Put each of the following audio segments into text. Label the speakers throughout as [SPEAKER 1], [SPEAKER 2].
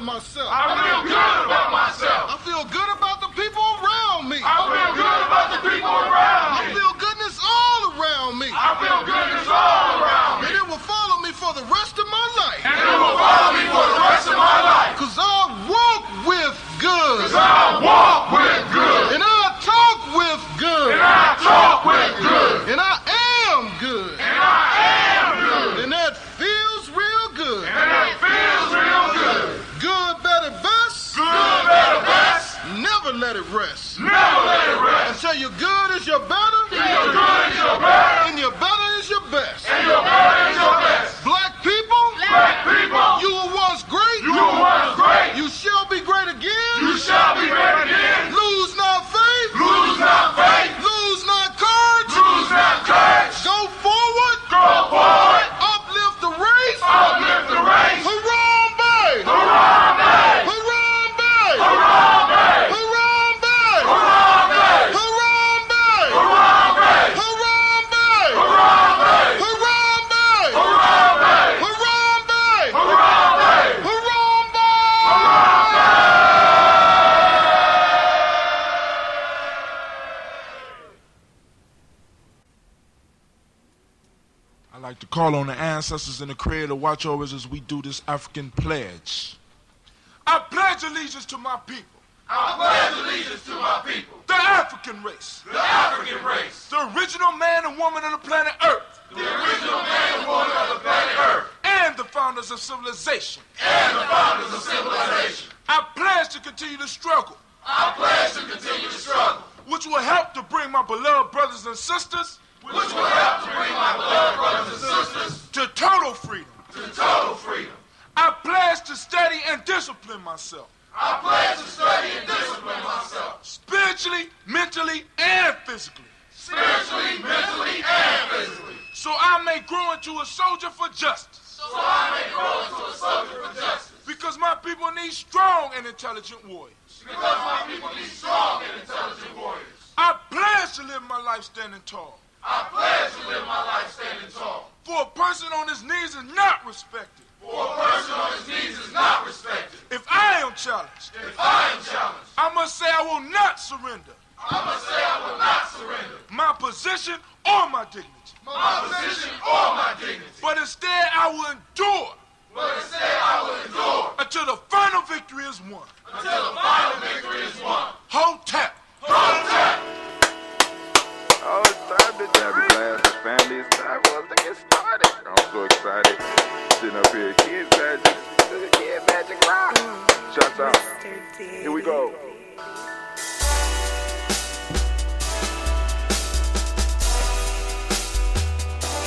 [SPEAKER 1] about myself.
[SPEAKER 2] I feel good about myself.
[SPEAKER 1] I feel good about the people around me.
[SPEAKER 2] I feel good about the people around me.
[SPEAKER 1] I feel goodness all around me.
[SPEAKER 2] I feel goodness all around me.
[SPEAKER 1] And it will follow me for the rest of my life.
[SPEAKER 2] And it will follow me for the rest of my life.
[SPEAKER 1] Cause I walk with good.
[SPEAKER 2] Cause I walk with good.
[SPEAKER 1] And I talk with good.
[SPEAKER 2] And I talk with good.
[SPEAKER 1] And I am good.
[SPEAKER 2] And I am good.
[SPEAKER 1] And that feels real good.
[SPEAKER 2] And that feels real good.
[SPEAKER 1] Good, better, best.
[SPEAKER 2] Good, better, best.
[SPEAKER 1] Never let it rest.
[SPEAKER 2] Never let it rest.
[SPEAKER 1] Until your good is your better.
[SPEAKER 2] Till your good is your better.
[SPEAKER 1] And your better is your best.
[SPEAKER 2] And your better is your best.
[SPEAKER 1] Black people.
[SPEAKER 2] Black people.
[SPEAKER 1] You were once great.
[SPEAKER 2] You were once great.
[SPEAKER 1] You shall be great again.
[SPEAKER 2] You shall be great again.
[SPEAKER 1] Lose not faith.
[SPEAKER 2] Lose not faith.
[SPEAKER 1] Lose not courage.
[SPEAKER 2] Lose not courage.
[SPEAKER 1] Go forward.
[SPEAKER 2] Go forward.
[SPEAKER 1] Uplift the race.
[SPEAKER 2] Uplift the race.
[SPEAKER 1] Harambe.
[SPEAKER 2] Harambe.
[SPEAKER 1] Harambe.
[SPEAKER 2] Harambe.
[SPEAKER 1] Harambe.
[SPEAKER 2] Harambe.
[SPEAKER 1] Harambe.
[SPEAKER 2] Harambe.
[SPEAKER 1] Harambe.
[SPEAKER 2] Harambe.
[SPEAKER 1] Harambe.
[SPEAKER 2] Harambe.
[SPEAKER 1] Harambe.
[SPEAKER 2] Harambe.
[SPEAKER 3] I'd like to call on the ancestors and the Creator to watch over us as we do this African pledge. I pledge allegiance to my people.
[SPEAKER 2] I pledge allegiance to my people.
[SPEAKER 3] The African race.
[SPEAKER 2] The African race.
[SPEAKER 3] The original man and woman of the planet Earth.
[SPEAKER 2] The original man and woman of the planet Earth.
[SPEAKER 3] And the founders of civilization.
[SPEAKER 2] And the founders of civilization.
[SPEAKER 3] I pledge to continue to struggle.
[SPEAKER 2] I pledge to continue to struggle.
[SPEAKER 3] Which will help to bring my beloved brothers and sisters.
[SPEAKER 2] Which will help to bring my beloved brothers and sisters.
[SPEAKER 3] To total freedom.
[SPEAKER 2] To total freedom.
[SPEAKER 3] I pledge to study and discipline myself.
[SPEAKER 2] I pledge to study and discipline myself.
[SPEAKER 3] Spiritually, mentally, and physically.
[SPEAKER 2] Spiritually, mentally, and physically.
[SPEAKER 3] So I may grow into a soldier for justice.
[SPEAKER 2] So I may grow into a soldier for justice.
[SPEAKER 3] Because my people need strong and intelligent warriors.
[SPEAKER 2] Because my people need strong and intelligent warriors.
[SPEAKER 3] I pledge to live my life standing tall.
[SPEAKER 2] I pledge to live my life standing tall.
[SPEAKER 3] For a person on his knees is not respected.
[SPEAKER 2] For a person on his knees is not respected.
[SPEAKER 3] If I am challenged,
[SPEAKER 2] If I am challenged,
[SPEAKER 3] I must say I will not surrender
[SPEAKER 2] I must say I will not surrender
[SPEAKER 3] my position or my dignity.
[SPEAKER 2] my position or my dignity.
[SPEAKER 3] But instead I will endure
[SPEAKER 2] But instead I will endure
[SPEAKER 3] until the final victory is won.
[SPEAKER 2] until the final victory is won.
[SPEAKER 3] Hotep.
[SPEAKER 2] Hotep.
[SPEAKER 4] Oh, it's time to grab your glasses, family. It's time for us to get started. I'm so excited. Sitting up here, Kids Magic, Kid Magic Rock. Shouts out. Here we go.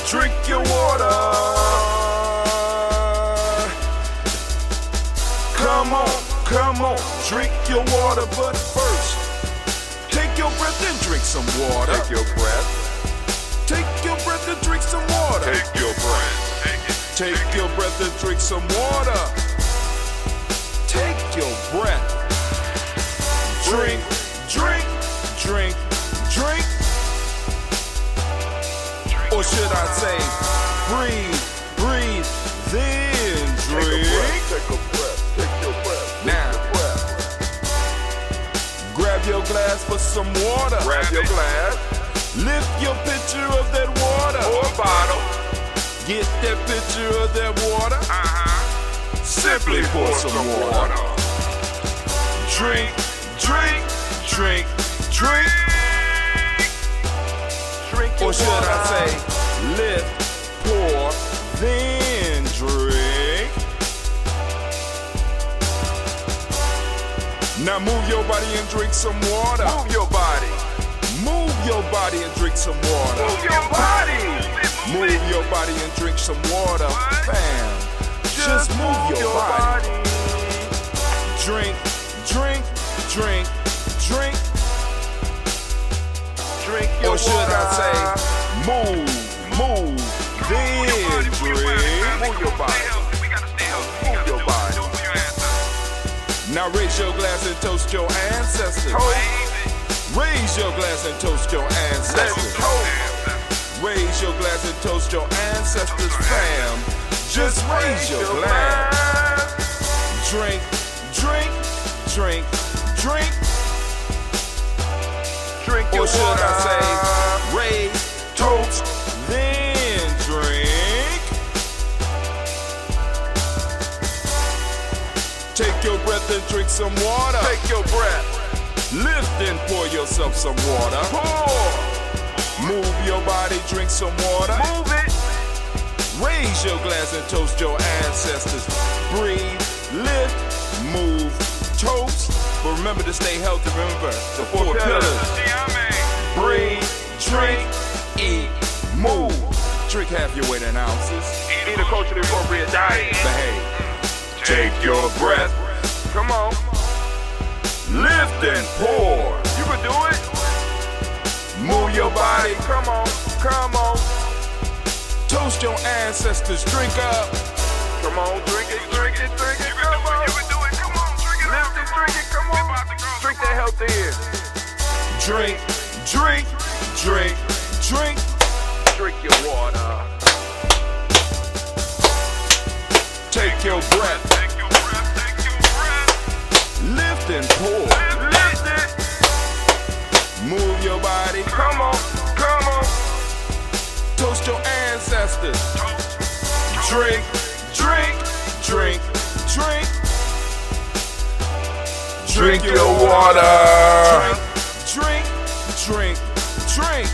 [SPEAKER 4] Drink your water. Come on, drink your water, but first, take your breath and drink some water. Take your breath. Take your breath and drink some water. Take your breath. Take your breath and drink some water. Take your breath. Drink, drink, drink, drink. Or should I say, breathe, breathe, then drink. Take a breath. Take your breath. Now, grab your glass for some water. Grab your glass. Lift your pitcher of that water. Or bottle. Get that pitcher of that water. Simply pour some water. Drink, drink, drink, drink. Or should I say, lift, pour, then drink. Now move your body and drink some water. Move your body. Move your body and drink some water. Move your body. Move your body and drink some water. Fam, just move your body. Drink, drink, drink, drink. Drink your or should water. I say, move, then drink. Move your body. Move your body. Now raise your glass and toast your ancestors. Raise your glass and toast your ancestors. Raise your glass and toast your ancestors, fam. Just raise your glass. Drink, drink, drink, drink.
[SPEAKER 2] Drink your
[SPEAKER 4] Or should
[SPEAKER 2] water.
[SPEAKER 4] I say, raise, toast, then drink. Take your breath and drink some water.
[SPEAKER 2] Take your breath.
[SPEAKER 4] Lift and pour yourself some water.
[SPEAKER 2] Pour.
[SPEAKER 4] Move your body, drink some water.
[SPEAKER 2] Move it.
[SPEAKER 4] Raise your glass and toast your ancestors. Breathe, lift, move, toast. But remember to stay healthy. Remember the four pillars.
[SPEAKER 2] Gye-Nyame.
[SPEAKER 4] Breathe, drink, eat, move. Drink half your weight in ounces.
[SPEAKER 2] Eat a culturally appropriate diet.
[SPEAKER 4] Behave. Take your breath.
[SPEAKER 2] Come on.
[SPEAKER 4] Lift and pour.
[SPEAKER 2] You can do it.
[SPEAKER 4] Move your body.
[SPEAKER 2] Come on. Come on.
[SPEAKER 4] Toast your ancestors. Drink up.
[SPEAKER 2] Come on. Drink it. Drink it. Drink it. Come on. You can do it. Come on. Drink it. Lift it. Drink it. Come on. Drink that healthy air.
[SPEAKER 4] Drink, drink, drink, drink.
[SPEAKER 2] Drink your water.
[SPEAKER 4] Take your breath.
[SPEAKER 2] Take your breath. Take your breath.
[SPEAKER 4] Lift and pour.
[SPEAKER 2] Lift it.
[SPEAKER 4] Move your body.
[SPEAKER 2] Come on. Come on.
[SPEAKER 4] Toast your ancestors. Drink, drink, drink, drink. Drink your water. Drink, drink, drink.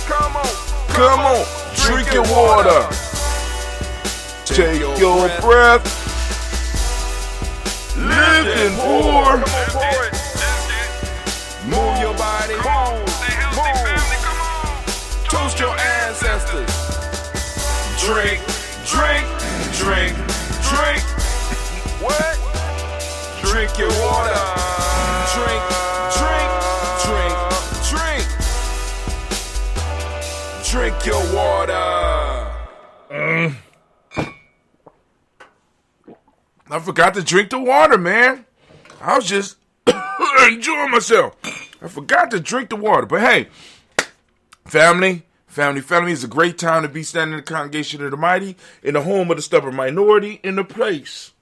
[SPEAKER 2] Come on.
[SPEAKER 3] Come on, drink your water. Take your breath. Lift and pour.
[SPEAKER 2] Come on, pour it. Lift it.
[SPEAKER 4] Move your body.
[SPEAKER 2] Move. Stay healthy, family. Come on.
[SPEAKER 4] Toast your ancestors. Drink, drink, drink, drink.
[SPEAKER 2] What?
[SPEAKER 4] Drink your water. Drink, drink, drink, drink. Drink your water.
[SPEAKER 3] I forgot to drink the water, man. I was just enjoying myself. I forgot to drink the water. But hey, family, it's a great time to be standing in the congregation of the mighty, in the home of the stubborn minority, in the place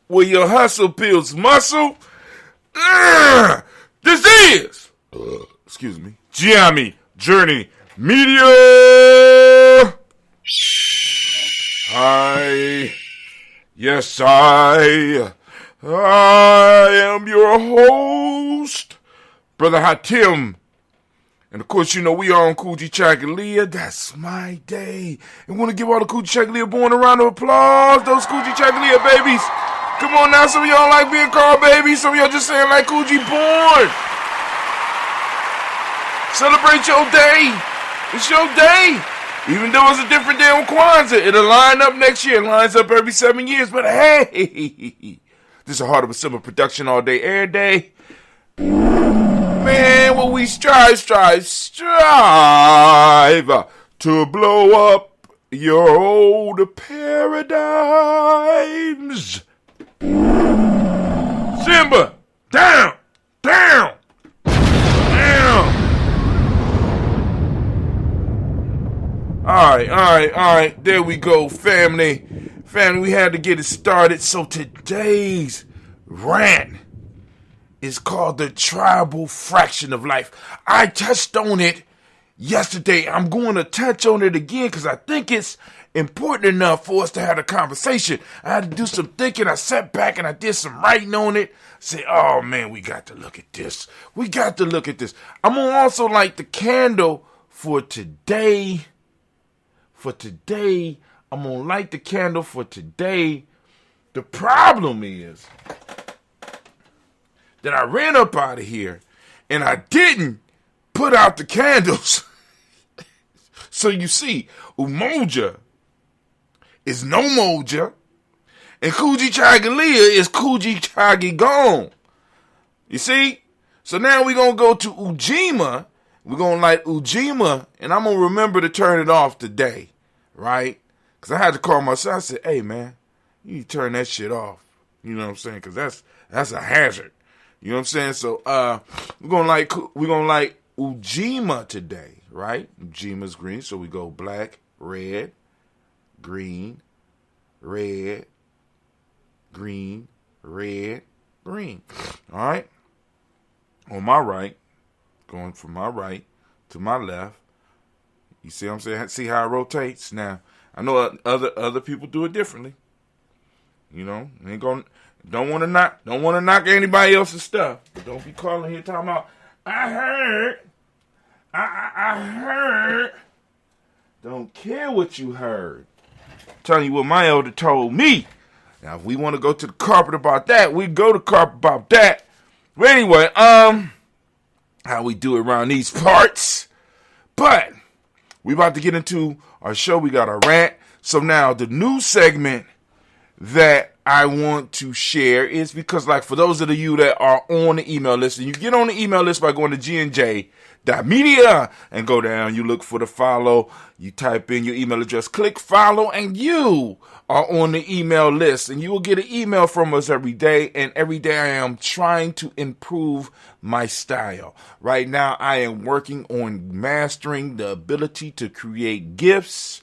[SPEAKER 3] where your hustle builds muscle. This is, excuse me, Gye-Nyame Journey Media. Yes, I am your host, Brother Hatim. And of course, you know, we are on Kujichagulia. That's my day. And want to give all the Kujichagulia born a round of applause. Those Kujichagulia babies. Come on now, some of y'all like being called babies. Some of y'all just saying like Kuji born. Celebrate your day. It's your day. Even though it's a different day on Kwanzaa, it'll line up next year. It lines up every 7 years. But hey, this is a Heart of a Simple production all day, every day. Man, what we strive to blow up your old paradigms. Simba, down. All right. There we go, family. We had to get it started. So today's rant is called the tribal fraction of life. I touched on it yesterday. I'm going to touch on it again because I think it's important enough for us to have a conversation. I had to do some thinking. I sat back and I did some writing on it. Say, oh man, we got to look at this. I'm going to also light the candle for today. I'm going to light the candle for today. The problem is that I ran up out of here and I didn't put out the candles. So you see, Umoja is no Moja and Kujichagulia is Kujichagulia. You see? So now we're going to go to Ujima. We're going to light Ujima and I'm going to remember to turn it off today. Right? Because I had to call my son. I said, hey, man, you need to turn that shit off. You know what I'm saying? Because that's a hazard. You know what I'm saying? So we're gonna like Ujima today, right? Ujima's green, so we go black, red, green, red, green, red, green. All right? On my right, going from my right to my left, you see what I'm saying? See how it rotates? Now, I know other people do it differently. You know, don't want to knock anybody else's stuff. But don't be calling here talking about, I heard. I heard. Don't care what you heard. I'm telling you what my elder told me. Now, if we want to go to the carpet about that, we go to carpet about that. But anyway, how we do it around these parts. But we about to get into our show. We got our rant. So now the new segment that I want to share is because, like, for those of you that are on the email list, and you get on the email list by going to Gye-Nyame.media and go down, you look for the follow, you type in your email address, click follow, and you are on the email list, and you will get an email from us every day, and every day I am trying to improve my style. Right now, I am working on mastering the ability to create GIFs.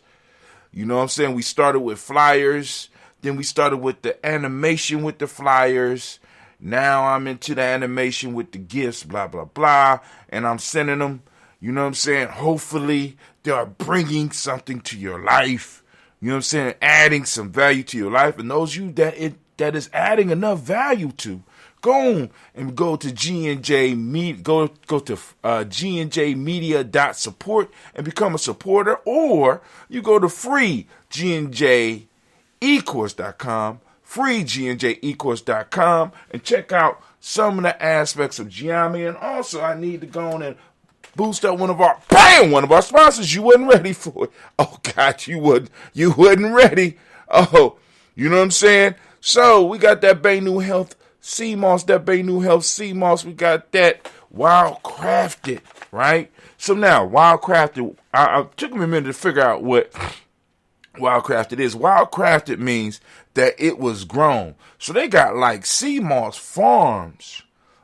[SPEAKER 3] You know what I'm saying? We started with flyers, then we started with the animation with the flyers. Now I'm into the animation with the GIFs, blah, blah, blah. And I'm sending them, you know what I'm saying? Hopefully they are bringing something to your life. You know what I'm saying? Adding some value to your life. And those of you that is adding enough value to, go on and go to G&J Media, go to GNJmedia.support and become a supporter. Or you go to free GNJecourse.com, free GNJecourse.com, and check out some of the aspects of Gye-Nyame. And also, I need to go on and boost up one of our sponsors. You wasn't ready for it. Oh God, you wasn't ready. Oh, you know what I'm saying? So we got that Bay New Health Sea Moss, We got that Wild Crafted, right? So now, Wild Crafted, I took me a minute to figure out what Wild Crafted is. Wild Crafted means that it was grown. So they got like sea moss farms,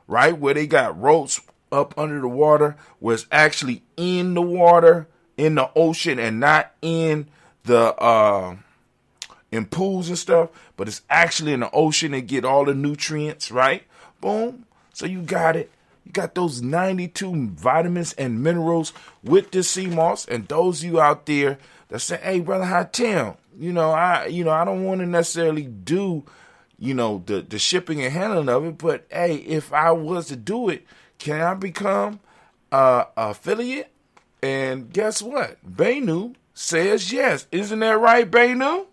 [SPEAKER 3] right? Where they got ropes up under the water, where it's actually in the water, in the ocean, and not in the in pools and stuff, but it's actually in the ocean and get all the nutrients, right? Boom. So you got it. You got those 92 vitamins and minerals with this sea moss. And those of you out there that say, hey, brother, how Tim? I don't want to necessarily do, the shipping and handling of it, but hey, if I was to do it, can I become a affiliate? And guess what? Baynu says yes. Isn't that right, Baynu?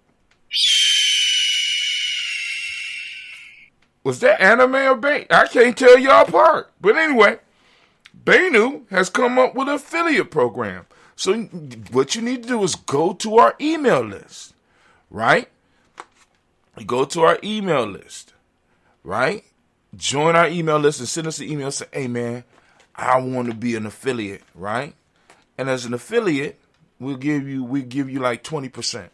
[SPEAKER 3] Was that anime or Bay? I can't tell y'all apart. But anyway, Baynu has come up with an affiliate program. So what you need to do is go to our email list, right? You go to our email list, right? Join our email list and send us an email. Say, hey, man, I want to be an affiliate, right? And as an affiliate, we'll give you like 20%.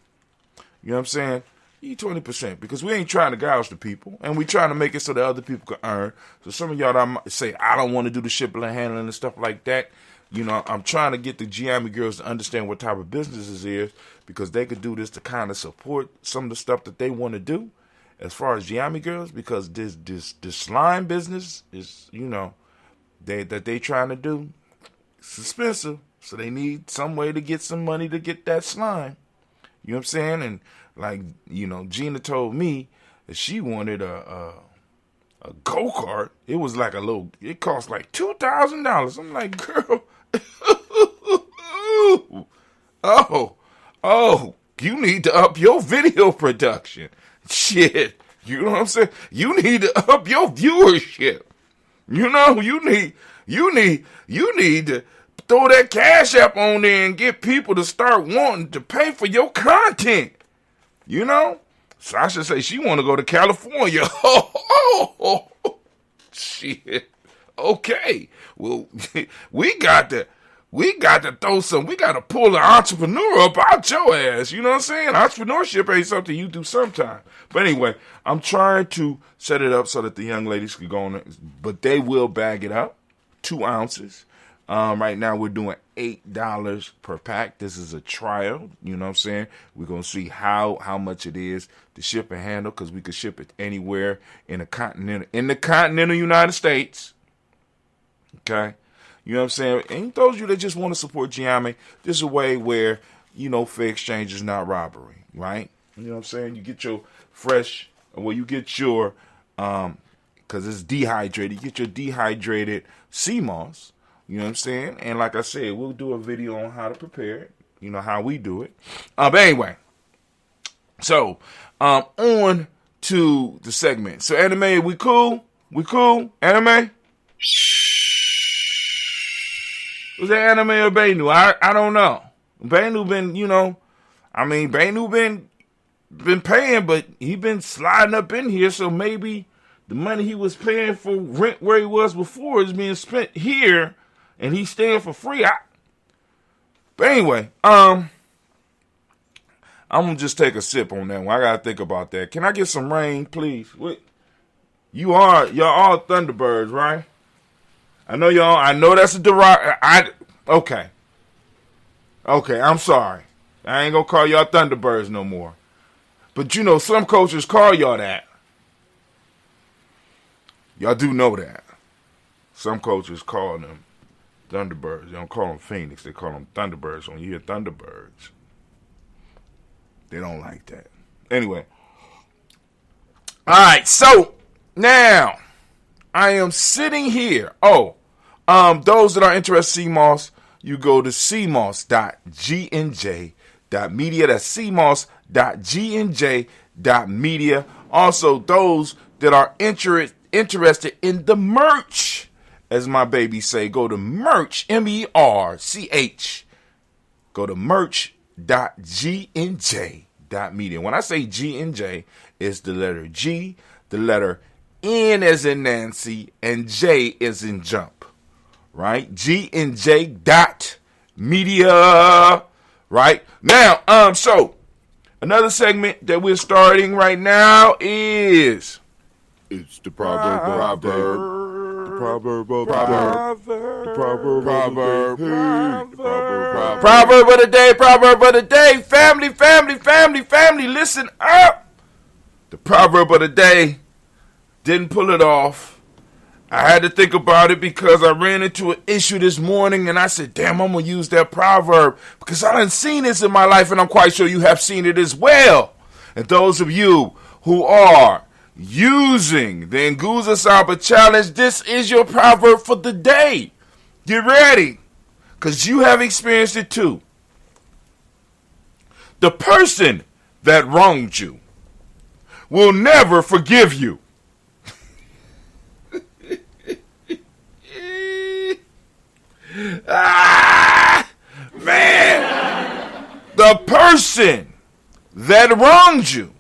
[SPEAKER 3] You know what I'm saying? You 20%, because we ain't trying to gouge the people, and we trying to make it so that other people can earn. So some of y'all that might say, I don't want to do the shipping and handling and stuff like that. I'm trying to get the Gye-Nyame girls to understand what type of business this is, because they could do this to kind of support some of the stuff that they want to do as far as Gye-Nyame girls, because this slime business is, that they trying to do, it's expensive. So they need some way to get some money to get that slime. You know what I'm saying? And like, Gina told me that she wanted a go-kart. It was like it cost like $2,000. I'm like, girl, oh, you need to up your video production. Shit. You know what I'm saying? You need to up your viewership. You need to throw that Cash App on there and get people to start wanting to pay for your content. So I should say she want to go to California. Oh, shit. Okay. Well, we got to pull the entrepreneur up out your ass. You know what I'm saying? Entrepreneurship ain't something you do sometime. But anyway, I'm trying to set it up so that the young ladies can go on, but they will bag it up, 2 ounces. Right now we're doing $8 per pack. This is a trial. You know what I'm saying? We're going to see how much it is to ship and handle, because we could ship it anywhere in the continental United States. Okay? You know what I'm saying? And those of you that just want to support Gye-Nyame, this is a way where, fair exchange is not robbery, right? You know what I'm saying? You get your you get your, because it's dehydrated, you get your dehydrated sea moss. You know what I'm saying? And like I said, we'll do a video on how to prepare it. How we do it. But anyway, so on to the segment. So Anime, we cool? We cool? Anime? Was that Anime or Benu? I don't know. Benu been, Benu been paying, but he been sliding up in here, so maybe the money he was paying for rent where he was before is being spent here. And he's staying for free. But anyway, I'm gonna just take a sip on that one. I gotta think about that. Can I get some rain, please? Wait. Y'all all Thunderbirds, right? I know y'all. I know that's a okay. Okay, I'm sorry. I ain't gonna call y'all Thunderbirds no more. But some coaches call y'all that. Y'all do know that. Some coaches call them Thunderbirds. They don't call them Phoenix. They call them Thunderbirds. When you hear Thunderbirds, they don't like that. Anyway. All right. So now I am sitting here. Those that are interested in CMOS, you go to cmos.gnj.media. That's cmos.gnj.media. Also, those that are interested in the merch, as my baby say, go to merch, MERCH. Go to merch.gnj.media. When I say G&J, it's the letter G, the letter N as in Nancy, and J as in jump. Right? G&J.media. Right? Now, so another segment that we're starting right now is it's the proverb. Proverb of the day. Family, listen up. The proverb of the day, didn't pull it off. I had to think about it because I ran into an issue this morning and I said, damn, I'm going to use that proverb because I done seen this in my life and I'm quite sure you have seen it as well. And those of you who are using the Nguza Samba Challenge, this is your proverb for the day. Get ready, because you have experienced it too. The person that wronged you will never forgive you. Man. The person that wronged you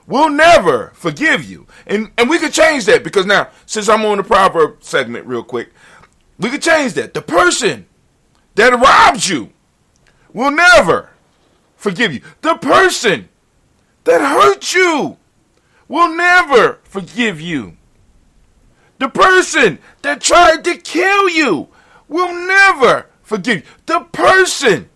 [SPEAKER 3] will never forgive you. And we could change that, because now, since I'm on the proverb segment real quick, we could change that. The person that robbed you will never forgive you. The person that hurt you will never forgive you. The person that tried to kill you will never forgive you. The person.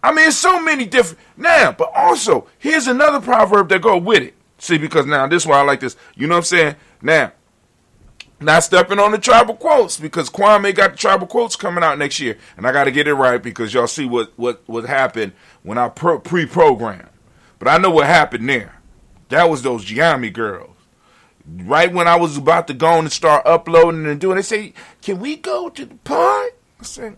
[SPEAKER 3] I mean, so many different. Now, but also, here's another proverb that go with it. See, because now, this is why I like this. You know what I'm saying? Now, not stepping on the tribal quotes, because Kwame got the tribal quotes coming out next year. And I got to get it right, because y'all see what happened when I pre-programmed. But I know what happened there. That was those Gye-Nyame girls. Right when I was about to go and start uploading and doing, they say, can we go to the park? I said,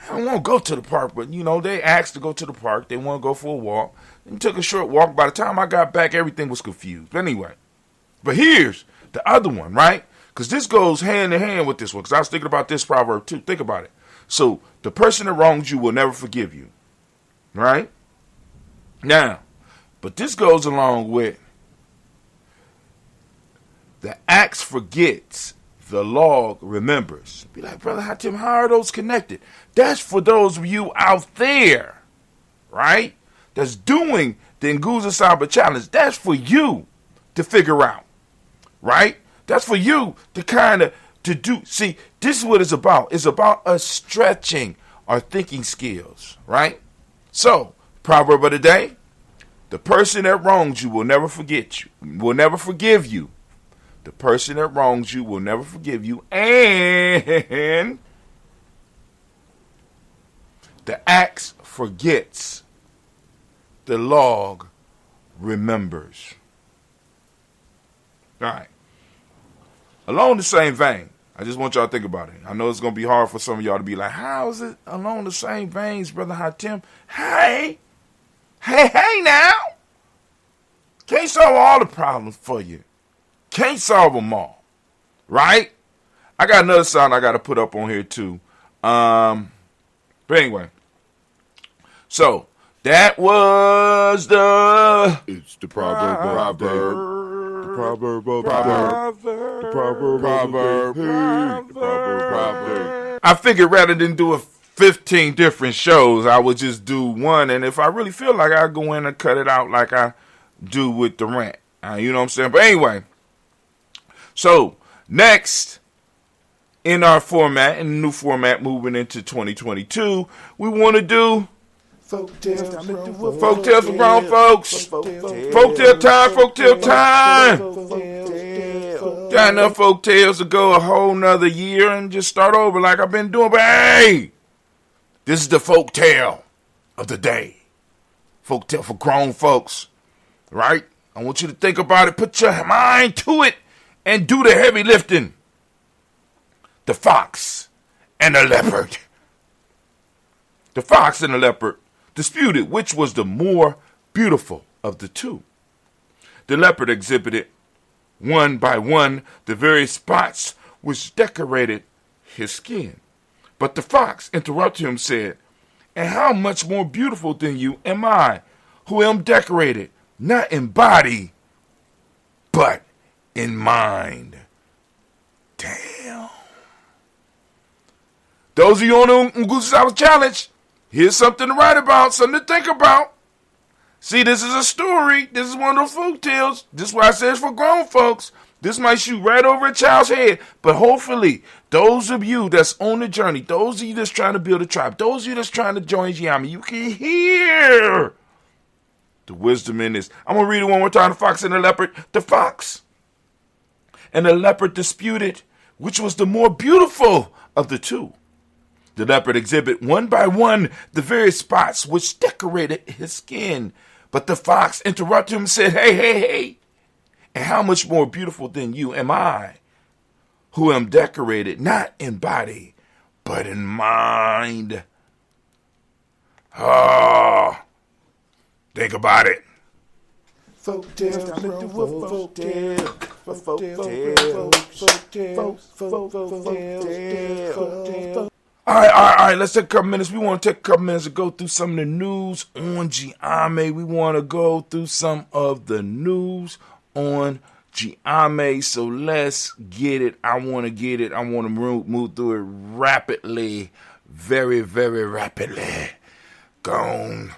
[SPEAKER 3] I don't want to go to the park, but, they asked to go to the park. They want to go for a walk. And took a short walk. By the time I got back, everything was confused. But anyway, but here's the other one, right? Because this goes hand in hand with this one, because I was thinking about this proverb too. Think about it. So, the person that wrongs you will never forgive you, right? Now, but this goes along with the axe forgets, the log remembers. Be like, Brother Hatim, how are those connected? That's for those of you out there, right? That's doing the Nguza Samba Challenge. That's for you to figure out, right? That's for you to kind of to do. See, this is what it's about. It's about us stretching our thinking skills, right? So, proverb of the day: the person that wrongs you will never forget you, will never forgive you. The person that wrongs you will never forgive you, and the axe forgets, the log remembers. All right. Along the same vein, I just want y'all to think about it. I know it's going to be hard for some of y'all to be like, how is it along the same veins, Brother Hatim? Hey now. Can't solve all the problems for you. Can't solve them all. Right? I got another sound I got to put up on here too. But anyway. So, that was
[SPEAKER 4] It's the proverb. The proverb of the proverb.
[SPEAKER 3] I figured rather than do 15 different shows, I would just do one. And if I really feel like I'll go in and cut it out like I do with the rant. You know what I'm saying? But anyway. So, next in our format, in the new format moving into 2022, we want to do Folktales for grown folks. Folktale time. Got enough folktales to go a whole nother year and just start over like I've been doing. But hey, this is the folktale of the day. Folktale for grown folks. Right? I want you to think about it. Put your mind to it and do the heavy lifting. The fox and the leopard. The fox and the leopard disputed which was the more beautiful of the two. The leopard exhibited, one by one, the various spots which decorated his skin. But the fox interrupted him and said, and how much more beautiful than you am I, who am decorated, not in body, but in mind. Damn. Those of you on the Kujichagulia challenge, here's something to write about, something to think about. See, this is a story. This is one of those folk tales. This is why I say it's for grown folks. This might shoot right over a child's head. But hopefully, those of you that's on the journey, those of you that's trying to build a tribe, those of you that's trying to join Gye-Nyame, you can hear the wisdom in this. I'm going to read it one more time. The fox and the leopard. The fox and the leopard disputed which was the more beautiful of the two. The leopard exhibited one by one the various spots which decorated his skin. But the fox interrupted him and said, hey, and how much more beautiful than you am I, who am decorated not in body, but in mind. Think about it. All right. Let's take a couple minutes. We want to take a couple minutes to go through some of the news on Gye-Nyame. We want to go through some of the news on Gye-Nyame. So let's get it. I want to get it. I want to move through it rapidly. Very, very rapidly. Gone.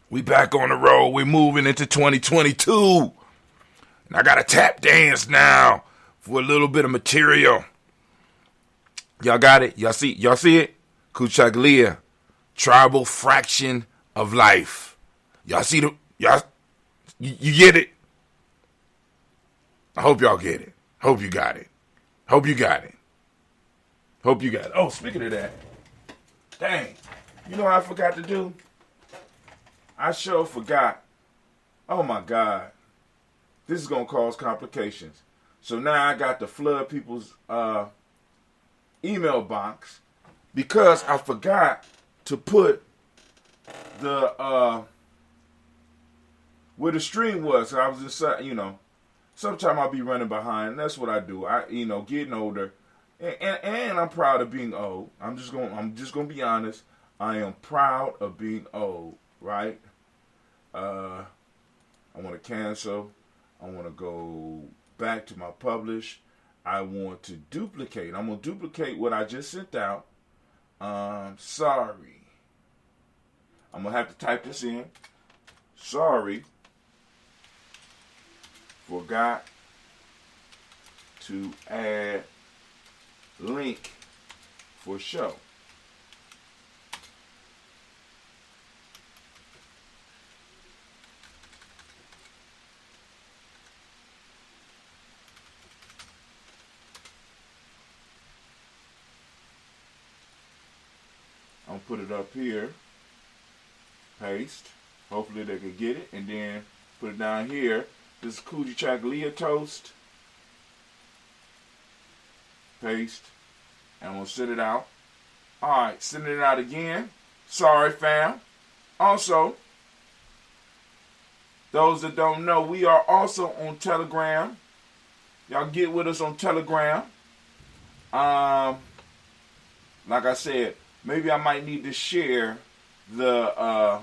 [SPEAKER 3] We back on the road. We're moving into 2022. And I got to tap dance now for a little bit of material. Y'all got it? Y'all see it? Kujichagulia, tribal fraction of life. Y'all see you get it? I hope y'all get it. Hope you got it. Oh, speaking of that, dang, you know what I forgot to do? I sure forgot. Oh my God. This is going to cause complications. So now I got to flood people's email box because I forgot to put the where the stream was. So I was just, sometime I'll be running behind. That's what I do. Getting older, and I'm proud of being old. I'm just gonna be honest. I am proud of being old. Right? I want to cancel. I want to go back to my publish. I want to duplicate. I'm going to duplicate what I just sent out. Sorry. I'm going to have to type this in. Sorry. Forgot to add link for show. I'll put it up here, paste, hopefully they can get it, and then put it down here. This is Kujichagulia toast, paste, and I'm going to send it out. Alright, sending it out again. Sorry, fam. Also, those that don't know, we are also on Telegram. Y'all get with us on Telegram. Like I said, maybe I might need to share the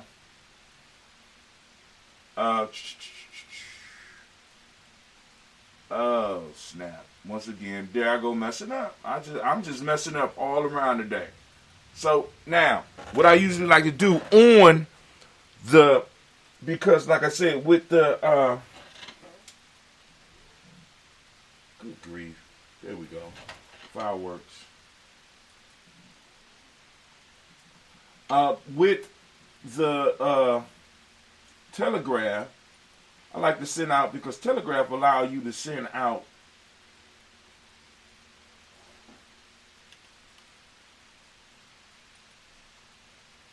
[SPEAKER 3] oh snap. Once again, there I go messing up. I'm just messing up all around today. So now, what I usually like to do on the, because like I said, with the good grief. There we go. Fireworks. With the Telegraph, I like to send out, because Telegraph allow you to send out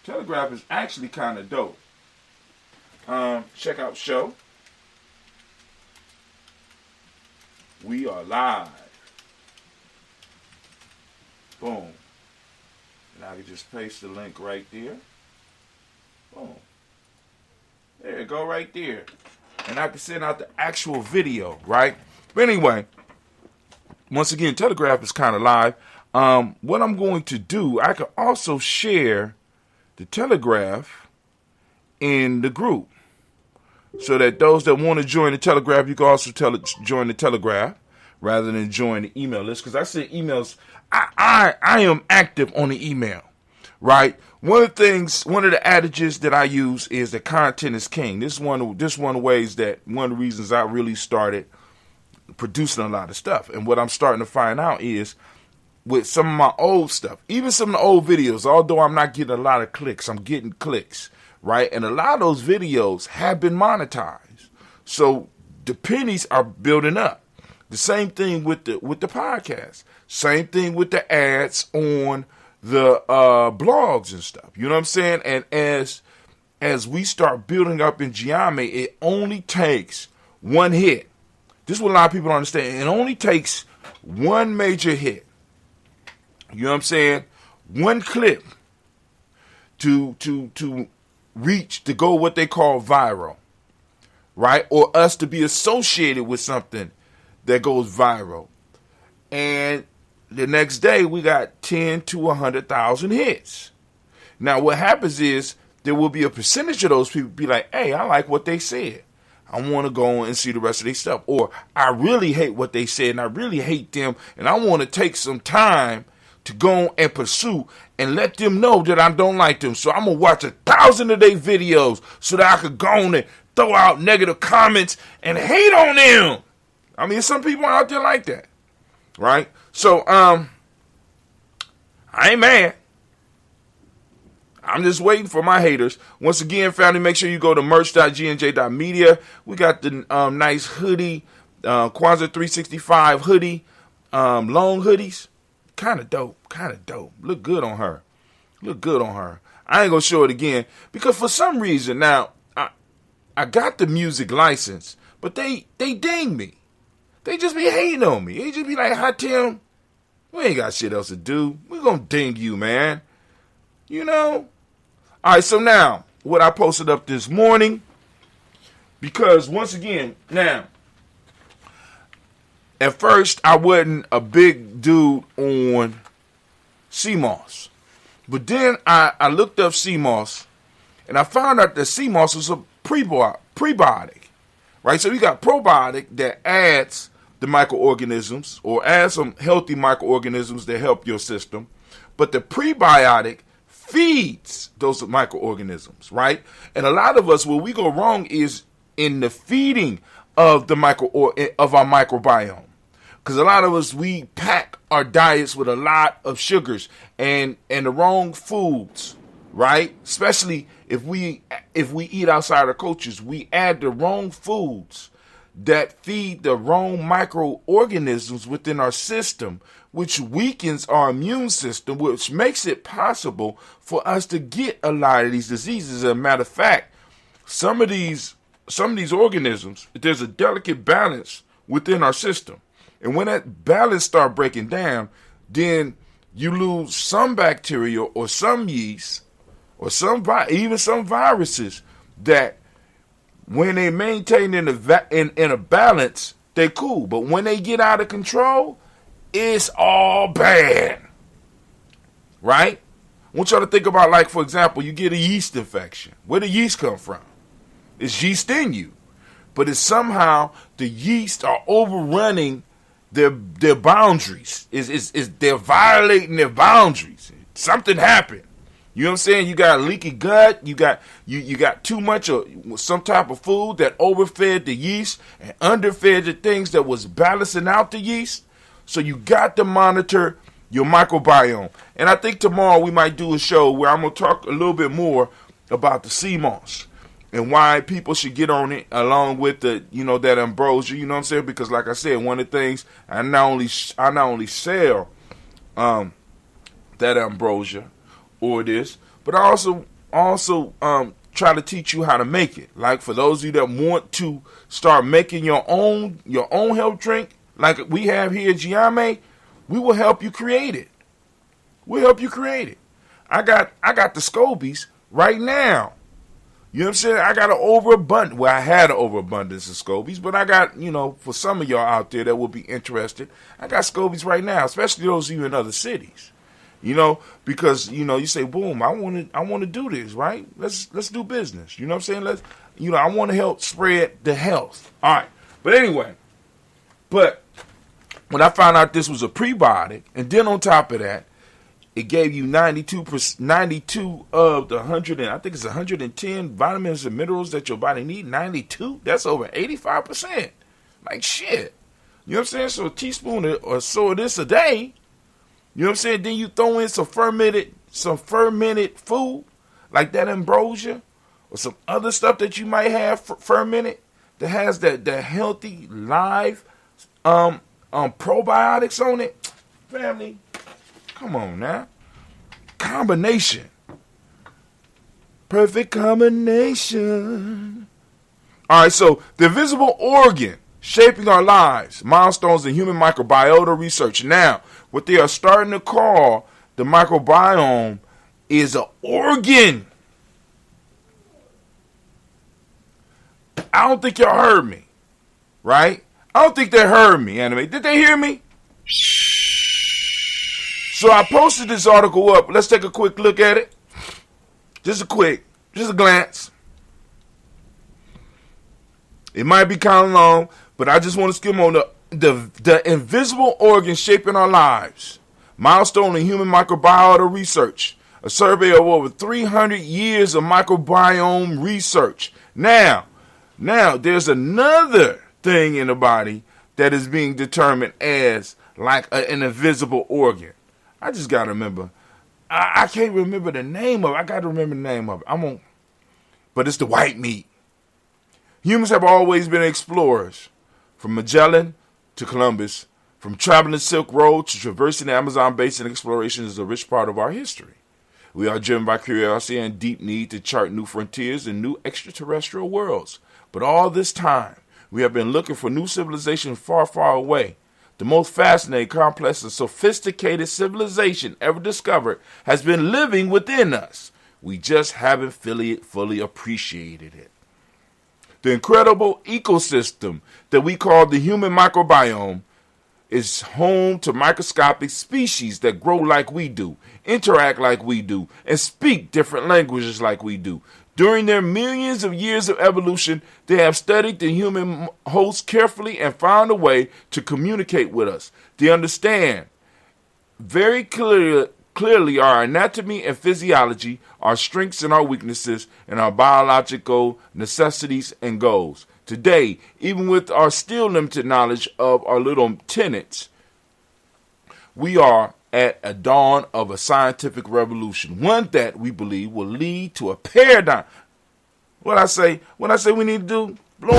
[SPEAKER 3] Telegraph is actually kind of dope. Check out show. We are live. Boom. And I can just paste the link right there. Boom. There you go, right there. And I can send out the actual video, right? But anyway, once again, Telegraph is kind of live. What I'm going to do, I can also share the Telegraph in the group, so that those that want to join the Telegraph, you can also join the Telegraph rather than join the email list. Because I send emails. I am active on the email, right? One of the adages that I use is that content is king. This is one of the ways that one of the reasons I really started producing a lot of stuff. And what I'm starting to find out is, with some of my old stuff, even some of the old videos, although I'm not getting a lot of clicks, I'm getting clicks, right? And a lot of those videos have been monetized. So the pennies are building up. The same thing with the podcast. Same thing with the ads on the blogs and stuff. You know what I'm saying? And as we start building up in Gye-Nyame, it only takes one hit. This is what a lot of people don't understand. It only takes one major hit. You know what I'm saying? One clip to reach, to go what they call viral, right? Or us to be associated with something that goes viral. And the next day we got 10 to 100,000 hits. Now what happens is there will be a percentage of those people be like, hey, I like what they said. I want to go and see the rest of their stuff. Or I really hate what they said and I really hate them and I want to take some time to go and pursue and let them know that I don't like them. So I'm going to watch 1,000 of their videos so that I could go on and throw out negative comments and hate on them. I mean, some people out there like that, right? So, I ain't mad. I'm just waiting for my haters. Once again, family, make sure you go to merch.gnj.media. We got the nice hoodie, Kwanzaa 365 hoodie, long hoodies. Kind of dope. Look good on her. I ain't going to show it again because for some reason, now, I got the music license, but they ding me. They just be hating on me. They just be like, hi, Tim, we ain't got shit else to do. We gonna ding you, man. You know? All right, so now, what I posted up this morning, because once again, now, at first, I wasn't a big dude on sea moss. But then I looked up sea moss, and I found out that sea moss was a prebiotic. Right? So you got probiotic that adds the microorganisms or adds some healthy microorganisms that help your system. But the prebiotic feeds those microorganisms, right? And a lot of us, where we go wrong is in the feeding of the of our microbiome. Because a lot of us, we pack our diets with a lot of sugars and the wrong foods, right? Especially if we eat outside our cultures, we add the wrong foods that feed the wrong microorganisms within our system, which weakens our immune system, which makes it possible for us to get a lot of these diseases. As a matter of fact, some of these organisms, there's a delicate balance within our system. And when that balance starts breaking down, then you lose some bacteria or some yeast or even some viruses that when they maintain in a balance, they cool. But when they get out of control, it's all bad. Right? I want y'all to think about, like, for example, you get a yeast infection. Where did yeast come from? It's yeast in you. But it's somehow the yeast are overrunning their boundaries. They're violating their boundaries. Something happened. You know what I'm saying? You got a leaky gut. You got too much of some type of food that overfed the yeast and underfed the things that was balancing out the yeast. So you got to monitor your microbiome. And I think tomorrow we might do a show where I'm going to talk a little bit more about the sea moss and why people should get on it along with the, that ambrosia, you know what I'm saying? Because like I said, one of the things, I not only sell that ambrosia or this, but I also try to teach you how to make it. Like for those of you that want to start making your own health drink, like we have here at Gye-Nyame, we will help you create it. We'll help you create it. I got the scobies right now. You know what I'm saying? I got I had an overabundance of scobies, but I got, for some of y'all out there that will be interested, I got scobies right now, especially those of you in other cities. Because, you say, boom, I want to do this, right? Let's do business. You know what I'm saying? I want to help spread the health. All right. But anyway, when I found out this was a prebiotic, and then on top of that, it gave you 92 of the 100, and I think it's 110 vitamins and minerals that your body need. 92? That's over 85%. Like shit. You know what I'm saying? So a teaspoon or so of this a day. You know what I'm saying? Then you throw in some fermented food, like that ambrosia, or some other stuff that you might have fermented that has that healthy live probiotics on it. Family, come on now. Combination. Perfect combination. All right, so the invisible organ shaping our lives, milestones in human microbiota research. Now, what they are starting to call the microbiome is an organ. I don't think y'all heard me, right? I don't think they heard me, Anime. Did they hear me? So I posted this article up. Let's take a quick look at it. Just a glance. It might be kind of long, but I just want to skim on the invisible organ shaping our lives. Milestone in human microbiota research. A survey of over 300 years of microbiome research. Now, there's another thing in the body that is being determined as like an invisible organ. I just got to remember. I can't remember the name of it. I got to remember the name of it. But it's the white meat. Humans have always been explorers. From Magellan to Columbus, from traveling the Silk Road to traversing the Amazon basin, exploration is a rich part of our history. We are driven by curiosity and deep need to chart new frontiers and new extraterrestrial worlds. But all this time, we have been looking for new civilizations far, far away. The most fascinating, complex, and sophisticated civilization ever discovered has been living within us. We just haven't fully appreciated it. The incredible ecosystem that we call the human microbiome is home to microscopic species that grow like we do, interact like we do, and speak different languages like we do. During their millions of years of evolution, they have studied the human host carefully and found a way to communicate with us. They understand very clearly our anatomy and physiology, our strengths and our weaknesses, and our biological necessities and goals. Today, even with our still limited knowledge of our little tenets, we are at a dawn of a scientific revolution, one that we believe will lead to a paradigm. What I say we need to do, blow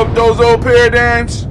[SPEAKER 3] up those old paradigms,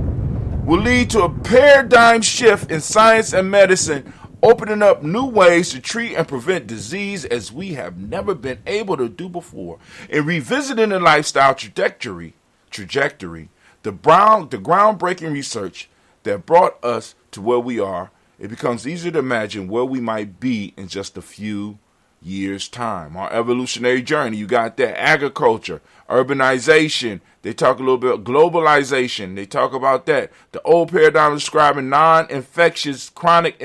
[SPEAKER 3] will lead to a paradigm shift in science and medicine, opening up new ways to treat and prevent disease as we have never been able to do before. In revisiting the lifestyle trajectory, the groundbreaking research that brought us to where we are, it becomes easier to imagine where we might be in just a few years' time. Our evolutionary journey, you got that. Agriculture, urbanization, they talk a little bit globalization, they talk about that. The old paradigm describing non-infectious chronic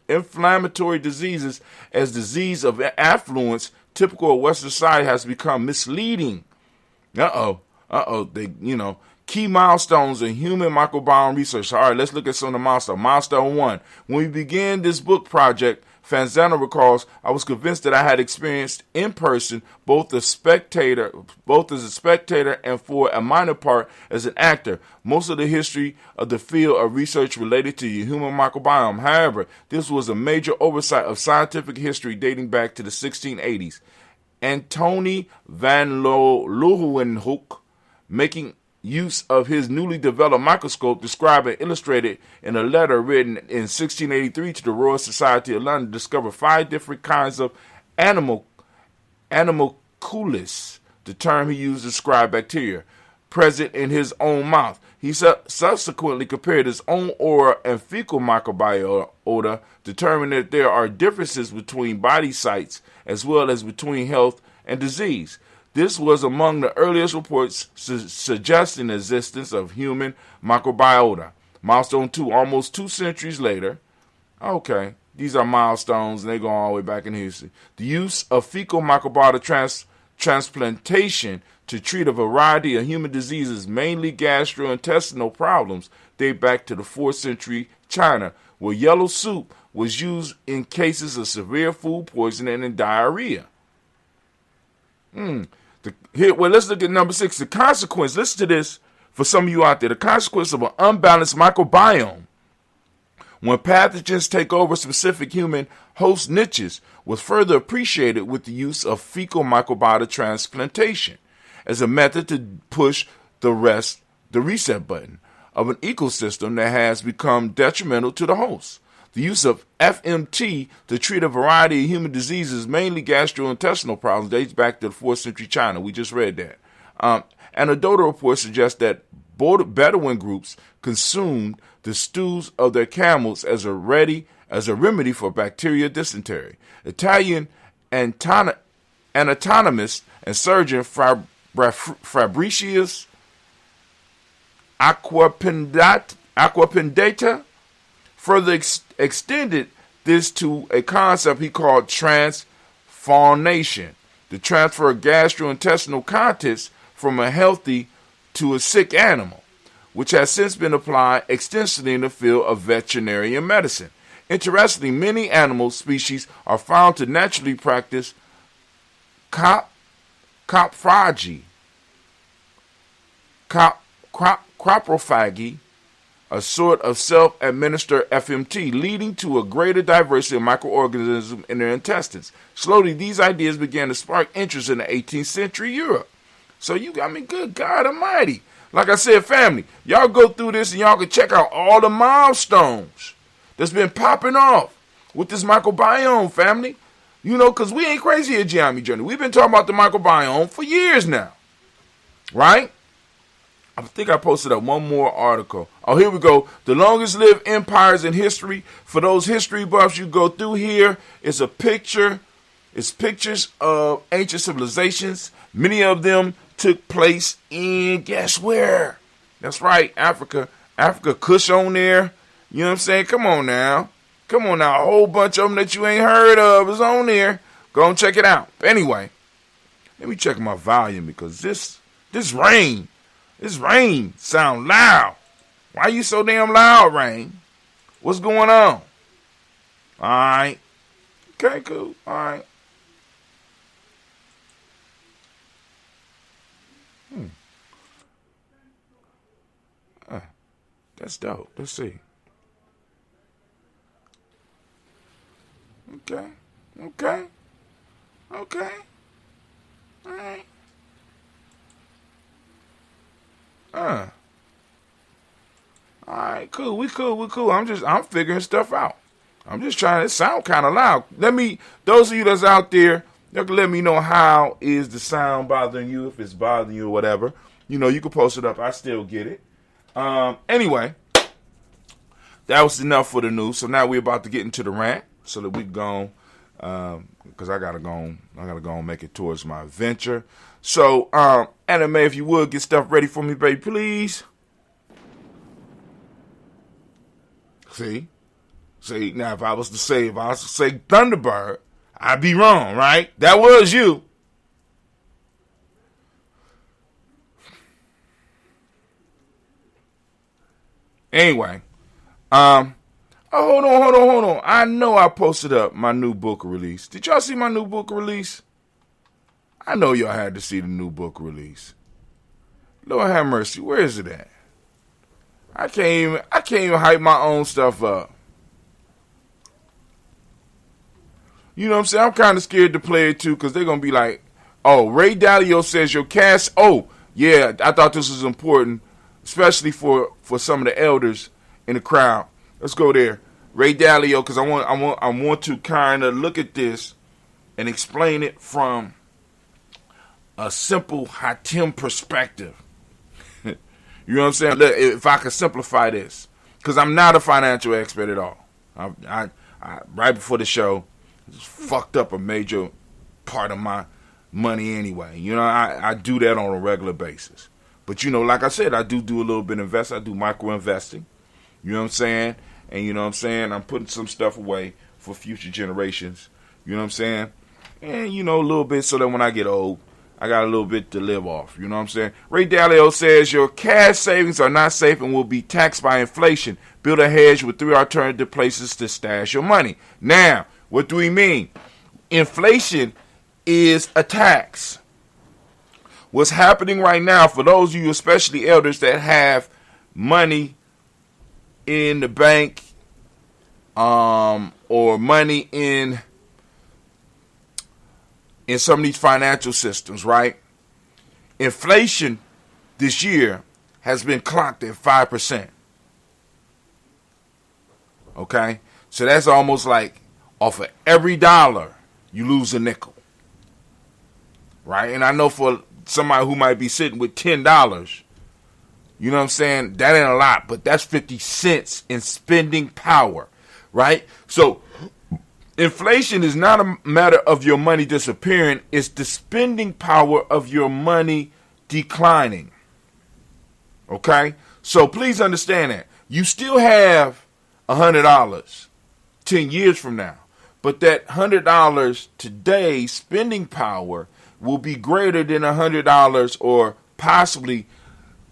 [SPEAKER 3] inflammatory diseases as disease of affluence, typical of Western society, has become misleading. Key milestones in human microbiome research. All right, let's look at some of the milestones. Milestone 1. When we began this book project, Fanzano recalls, I was convinced that I had experienced in person both as a spectator and for a minor part as an actor, most of the history of the field of research related to the human microbiome. However, this was a major oversight of scientific history dating back to the 1680s. Antony van Leeuwenhoek, making use of his newly developed microscope, described and illustrated in a letter written in 1683 to the Royal Society of London, discovered 5 different kinds of animalcules, the term he used to describe bacteria, present in his own mouth. He subsequently compared his own oral and fecal microbiota, determining that there are differences between body sites as well as between health and disease. This was among the earliest reports suggesting the existence of human microbiota. Milestone 2, almost 2 centuries later. Okay, these are milestones, and they go all the way back in history. The use of fecal microbiota transplantation to treat a variety of human diseases, mainly gastrointestinal problems, date back to the 4th century China, where yellow soup was used in cases of severe food poisoning and diarrhea. Let's look at number 6. The consequence, listen to this for some of you out there, the consequence of an unbalanced microbiome when pathogens take over specific human host niches was further appreciated with the use of fecal microbiota transplantation as a method to push the reset button of an ecosystem that has become detrimental to the host. The use of FMT to treat a variety of human diseases, mainly gastrointestinal problems, dates back to the 4th century China. We just read that. Anecdotal reports suggest that Bedouin groups consumed the stews of their camels as a remedy for bacterial dysentery. Italian anatomist and surgeon Fabricius Aquapendata further extended this to a concept he called transfaunation, the transfer of gastrointestinal contents from a healthy to a sick animal, which has since been applied extensively in the field of veterinary medicine. Interestingly, many animal species are found to naturally practice coprophagy, a sort of self-administered FMT, leading to a greater diversity of microorganisms in their intestines. Slowly, these ideas began to spark interest in the 18th century Europe. So you got me, good God almighty. Like I said, family, y'all go through this and y'all can check out all the milestones that's been popping off with this microbiome, family. You know, because we ain't crazy at Gye-Nyame Journey. We've been talking about the microbiome for years now. Right? I think I posted up one more article. Oh, here we go. The longest lived empires in history. For those history buffs, you go through here. It's a picture. It's pictures of ancient civilizations. Many of them took place in, guess where? That's right, Africa. Africa, Kush on there. You know what I'm saying? Come on now. Come on now. A whole bunch of them that you ain't heard of is on there. Go and check it out. Anyway, let me check my volume because this rain sound loud. Why you so damn loud, Rain? What's going on? All right. Okay, cool. All right. That's dope. Let's see. Okay. All right. All right, cool. We cool. I'm figuring stuff out. I'm just trying to sound kind of loud. Those of you that's out there, you can let me know how is the sound bothering you, if it's bothering you or whatever. You can post it up. I still get it. Anyway, that was enough for the news. So now we're about to get into the rant so that we can go because I gotta go and make it towards my adventure. So, Anime, if you would, get stuff ready for me, baby, please. See, now if I was to say Thunderbird, I'd be wrong, right? That was you. Anyway, hold on. I know I posted up my new book release. Did y'all see my new book release? I know y'all had to see the new book release. Lord have mercy, where is it at? I can't even hype my own stuff up. You know what I'm saying? I'm kind of scared to play it too because they're going to be like, oh, Ray Dalio says your cast. Oh, yeah, I thought this was important, especially for some of the elders in the crowd. Let's go there. Ray Dalio, because I want to kind of look at this and explain it from a simple Hatim perspective. You know what I'm saying? If I could simplify this, because I'm not a financial expert at all. I right before the show, just fucked up a major part of my money anyway. I do that on a regular basis. But like I said, I do a little bit of investing. I do micro investing. You know what I'm saying? And you know what I'm saying? I'm putting some stuff away for future generations. You know what I'm saying? And a little bit so that when I get old, I got a little bit to live off. You know what I'm saying? Ray Dalio says your cash savings are not safe and will be taxed by inflation. Build a hedge with 3 alternative places to stash your money. Now, what do we mean? Inflation is a tax. What's happening right now, for those of you, especially elders, that have money in the bank or money in some of these financial systems, right? Inflation this year has been clocked at 5%. Okay? So that's almost like off of every dollar, you lose a nickel. Right? And I know for somebody who might be sitting with $10, you know what I'm saying? That ain't a lot, but that's 50 cents in spending power. Right? So inflation is not a matter of your money disappearing. It's the spending power of your money declining. Okay? So please understand that. You still have $100 10 years from now. But that $100 today spending power will be greater than $100 or possibly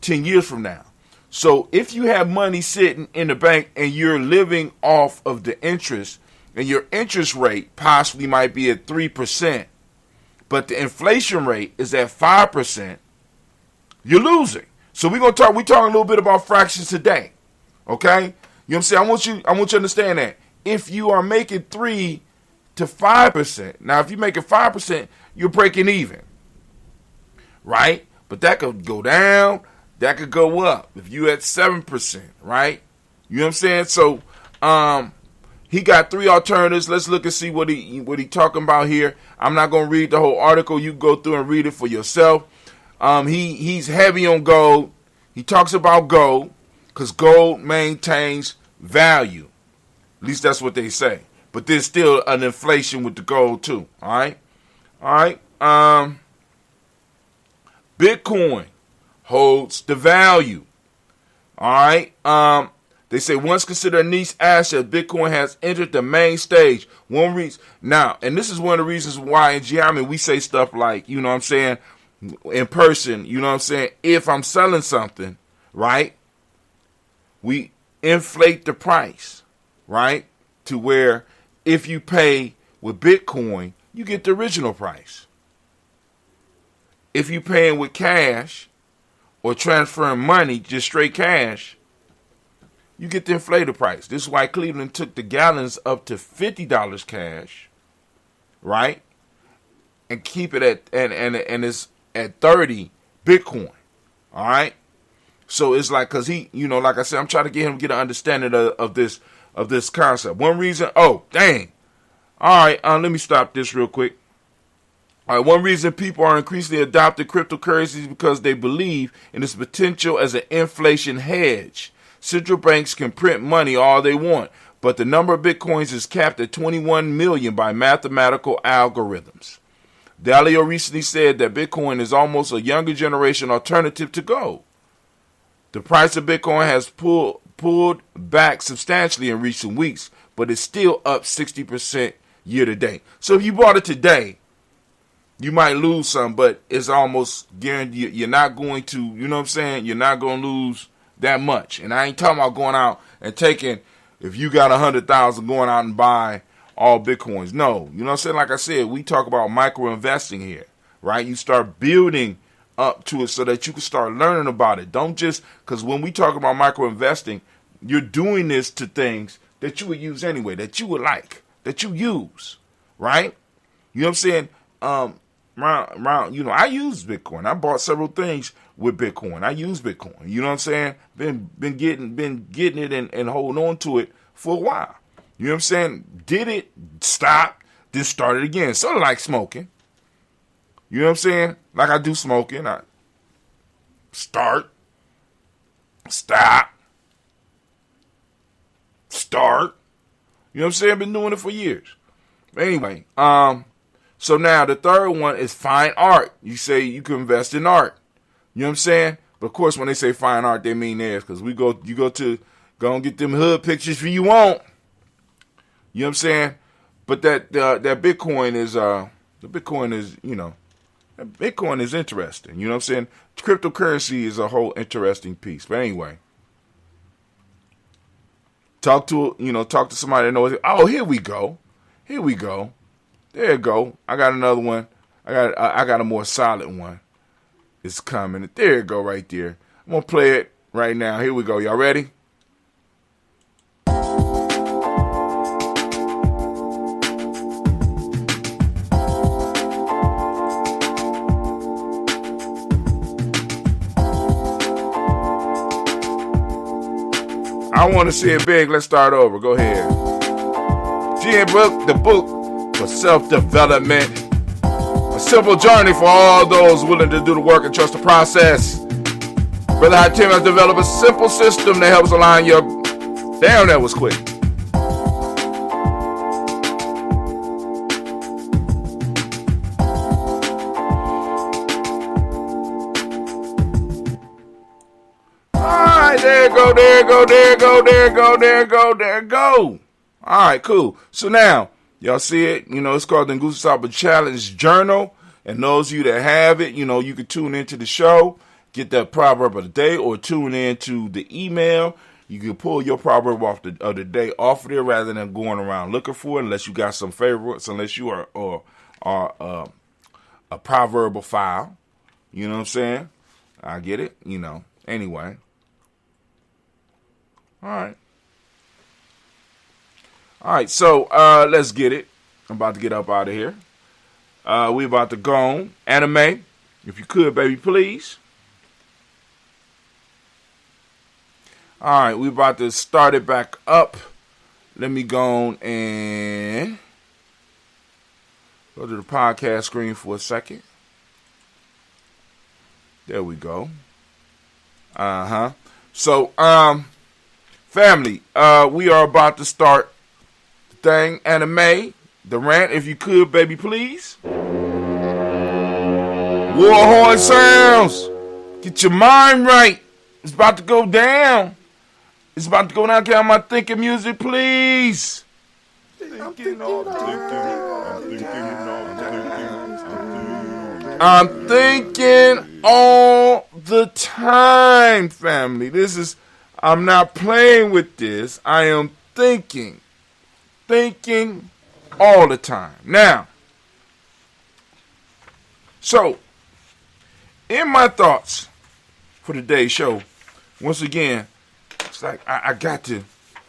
[SPEAKER 3] 10 years from now. So if you have money sitting in the bank and you're living off of the interest, and your interest rate possibly might be at 3%, but the inflation rate is at 5%, you're losing. So we're talking a little bit about fractions today. Okay? You know what I'm saying? I want you to understand that. If you are making 3 to 5%, now if you're making 5%, you're breaking even. Right? But that could go down, that could go up. If you at 7%, right? You know what I'm saying? So he got 3 alternatives. Let's look and see what he talking about here. I'm not going to read the whole article. You go through and read it for yourself. He's heavy on gold. He talks about gold because gold maintains value. At least that's what they say. But there's still an inflation with the gold too. All right. Bitcoin holds the value. All right. They say once considered a niche asset, Bitcoin has entered the main stage. One reason now, and this is one of the reasons why in Gye-Nyame we say stuff like, you know what I'm saying, in person, you know what I'm saying, if I'm selling something, right, we inflate the price, right, to where if you pay with Bitcoin, you get the original price. If you're paying with cash or transferring money, just straight cash, you get the inflated price. This is why Cleveland took the gallons up to $50 cash, right? And keep it at and it's at 30 Bitcoin. All right. So it's like, cause he, like I said, I'm trying to get him to get an understanding of this concept. One reason. Oh, dang. All right. Let me stop this real quick. All right. One reason people are increasingly adopting cryptocurrencies is because they believe in its potential as an inflation hedge. Central banks can print money all they want, but the number of Bitcoins is capped at 21 million by mathematical algorithms. Dalio recently said that Bitcoin is almost a younger generation alternative to gold. The price of Bitcoin has pulled back substantially in recent weeks, but it's still up 60% year to date. So if you bought it today, you might lose some, but it's almost guaranteed. You're not going to, you know what I'm saying? You're not going to lose that much. And I ain't talking about going out and taking, if you got 100,000, going out and buy all Bitcoins. No, you know what I'm saying? Like I said, we talk about micro investing here, right? You start building up to it so that you can start learning about it. Don't just, because when we talk about micro investing, you're doing this to things that you would use anyway, that you would like, that you use, right? You know what I'm saying? I use Bitcoin. I bought several things with Bitcoin. I use Bitcoin. You know what I'm saying? Been getting it and holding on to it for a while. You know what I'm saying? Did it, stop, then started again. Sort of like smoking. You know what I'm saying? Like I do smoking. I start, stop, start. You know what I'm saying? I've been doing it for years. But anyway, so now the third one is fine art. You say you can invest in art. You know what I'm saying? But of course, when they say fine art, they mean theirs, because you go and get them hood pictures if you want. You know what I'm saying? But that Bitcoin is Bitcoin is interesting. You know what I'm saying? Cryptocurrency is a whole interesting piece. But anyway, talk to somebody that knows it. Oh, here we go. There you go. I got another one. I got a more solid one. It's coming. There you go, right there. I'm gonna play it right now. Here we go. Y'all ready? I want to see it big. Let's start over. Go ahead. G book, the book for self-development. A simple journey for all those willing to do the work and trust the process. Brother High Tim has developed a simple system that helps align your... Damn, that was quick. There you go. All right, cool. So now, y'all see it? It's called the Ngusabe Challenge Journal. And those of you that have it, you can tune into the show, get that proverb of the day, or tune into the email. You can pull your proverb of the day off of there rather than going around looking for it, unless you got some favorites, unless you are a proverbophile. You know what I'm saying? I get it. Anyway. All right, so let's get it. I'm about to get up out of here. We about to go on. Anime, if you could, baby, please. All right, we about to start it back up. Let me go on and go to the podcast screen for a second. There we go. So, family, we are about to start the thing, anime, the rant, if you could, baby, please. War horn sounds. Get your mind right. It's about to go down. It's about to go down. Get on my thinking music, please. I'm thinking all the time, family. I'm not playing with this. I am thinking all the time. Now, so, in my thoughts for today's show, once again, It's like I got to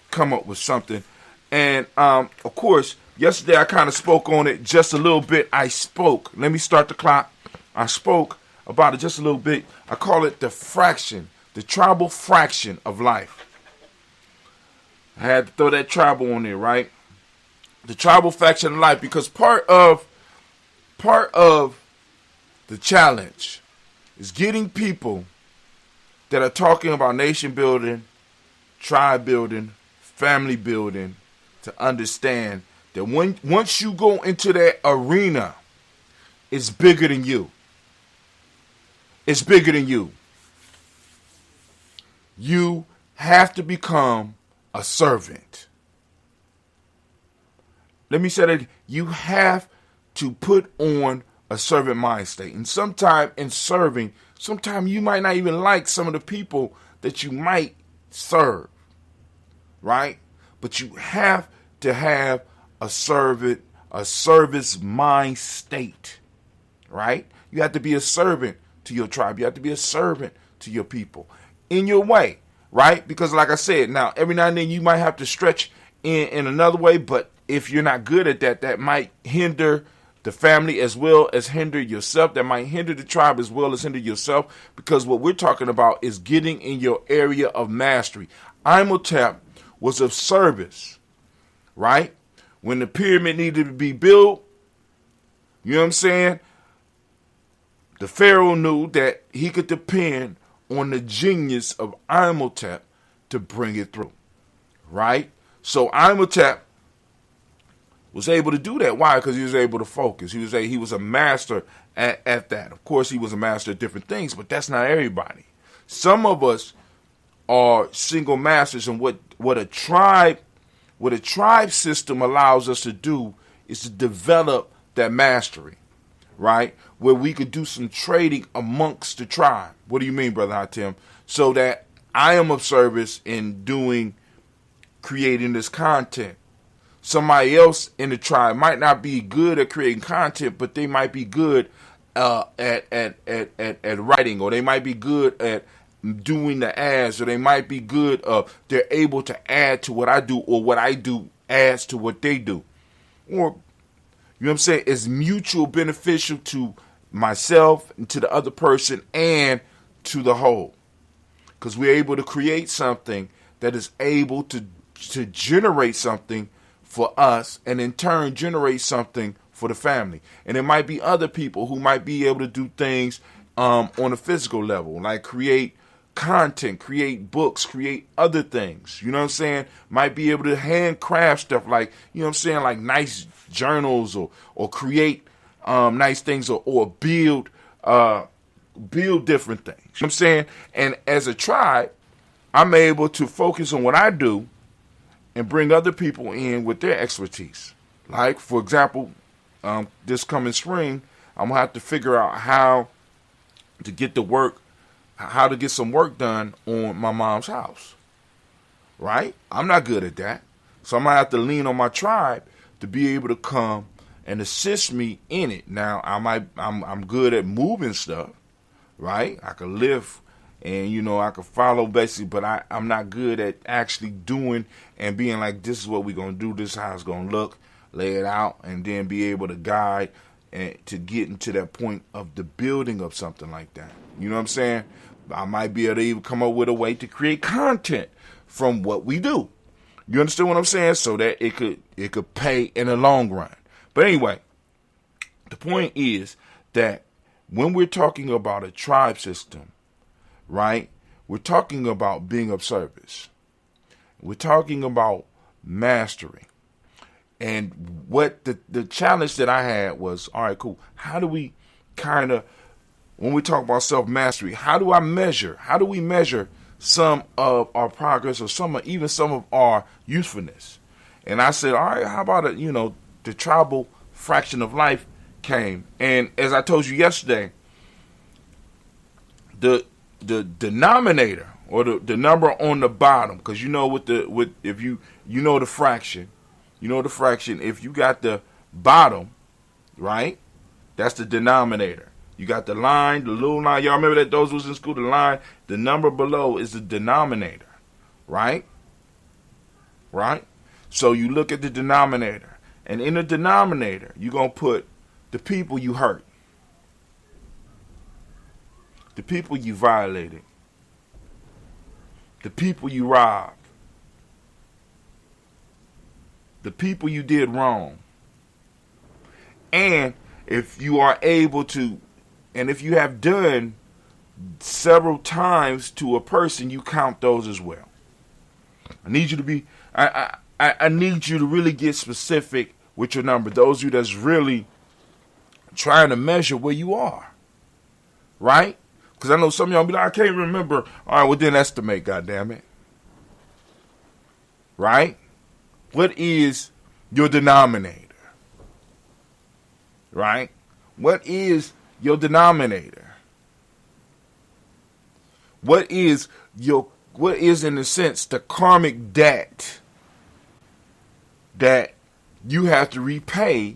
[SPEAKER 3] come up with something. And of course, yesterday I kind of spoke on it just a little bit. Let me start the clock. I spoke about it just a little bit. I call it the fraction, the tribal fraction of life. I had to throw that tribal on there, right? The tribal fraction of life, because part of the challenge is getting people that are talking about nation building, tribe building, family building, to understand that once you go into that arena, it's bigger than you. It's bigger than you. You have to become a servant. Let me say that you have to put on a servant mind state. And sometime in serving, sometimes you might not even like some of the people that you might serve, right? But you have to have a service mind state, right? You have to be a servant to your tribe. You have to be a servant to your people in your way, right? Because like I said, now every now and then you might have to stretch in another way, but if you're not good at that, that might hinder the family as well as hinder yourself. That might hinder the tribe as well as hinder yourself, because what we're talking about is getting in your area of mastery. Imhotep was of service, right? When the pyramid needed to be built, you know what I'm saying? The Pharaoh knew that he could depend on the genius of Imhotep to bring it through, right? So Imhotep was able to do that. Why? Because he was able to focus. He was a master at that. Of course, he was a master at different things, but that's not everybody. Some of us are single masters, and what a tribe system allows us to do is to develop that mastery, right? Where we could do some trading amongst the tribe. What do you mean, Brother Hatim? So that I am of service in creating this content. Somebody else in the tribe might not be good at creating content, but they might be good at writing, or they might be good at doing the ads, or they might be good. They're able to add to what I do, or what I do adds to what they do. Or, you know what I'm saying? It's mutual beneficial to myself and to the other person and to the whole. Because we're able to create something that is able to generate something for us, and in turn generate something for the family. And there might be other people who might be able to do things on a physical level, like create content, create books, create other things. You know what I'm saying? Might be able to handcraft stuff, like, you know what I'm saying, like nice journals, or create nice things, or build different things. You know what I'm saying? And as a tribe, I'm able to focus on what I do and bring other people in with their expertise. Like, for example, this coming spring, I'm going to have to figure out how to get some work done on my mom's house. Right? I'm not good at that. So I'm going to have to lean on my tribe to be able to come and assist me in it. Now, I'm good at moving stuff, right? I can lift, and, I can follow basically, but I'm not good at actually doing and being like, this is what we're going to do, this is how it's going to look, lay it out, and then be able to guide and to get into that point of the building of something like that. You know what I'm saying? I might be able to even come up with a way to create content from what we do. You understand what I'm saying? So that it could pay in the long run. But anyway, the point is that when we're talking about a tribe system, right, we're talking about being of service. We're talking about mastery. And what the challenge that I had was, all right, cool. How do we when we talk about self-mastery, how do we measure some of our progress, or some of our usefulness? And I said, all right, how about it? The tribal fraction of life came. And as I told you yesterday, the denominator, or the number on the bottom, because if you know the fraction, if you got the bottom, right, that's the denominator. You got the line, the little line. Y'all remember that those was in school, the line, the number below is the denominator, right? Right? So you look at the denominator. And in the denominator, you're going to put the people you hurt, the people you violated, the people you robbed, the people you did wrong. And if you are able to, and if you have done several times to a person, you count those as well. I need you to be, I need you to really get specific with your number. Those of you that's really trying to measure where you are, right? Because I know some of y'all be like, I can't remember. All right, well then estimate, goddammit. Right? What is your denominator? Right? What is your denominator? What is in a sense the karmic debt that you have to repay?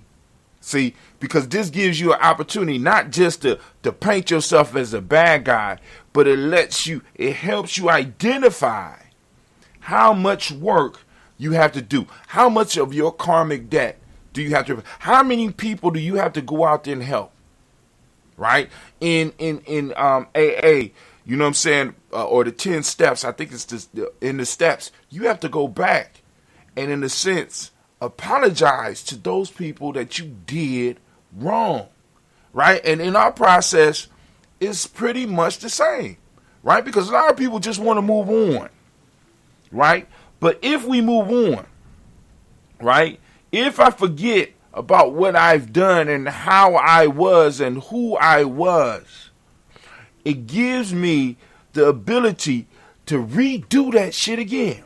[SPEAKER 3] See, because this gives you an opportunity not just to paint yourself as a bad guy, but it helps you identify how much work you have to do. How much of your karmic debt do you have to, how many people do you have to go out there and help? Right? In AA, you know what I'm saying? Or the 10 steps, I think it's just in the steps, you have to go back and in a sense, apologize to those people that you did wrong, right? And in our process, it's pretty much the same, right? Because a lot of people just want to move on, right? But if we move on, right? If I forget about what I've done and how I was and who I was, it gives me the ability to redo that shit again.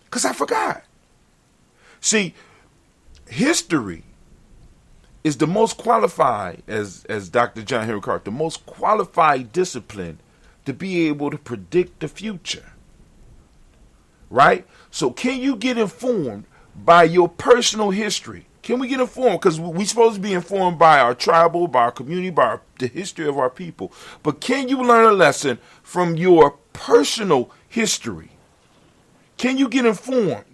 [SPEAKER 3] Because I forgot. See, history is the most qualified, as Dr. John Henry Clark, the most qualified discipline to be able to predict the future. Right? So can you get informed by your personal history? Can we get informed? Because we're supposed to be informed by our tribal, by our community, by the history of our people. But can you learn a lesson from your personal history? Can you get informed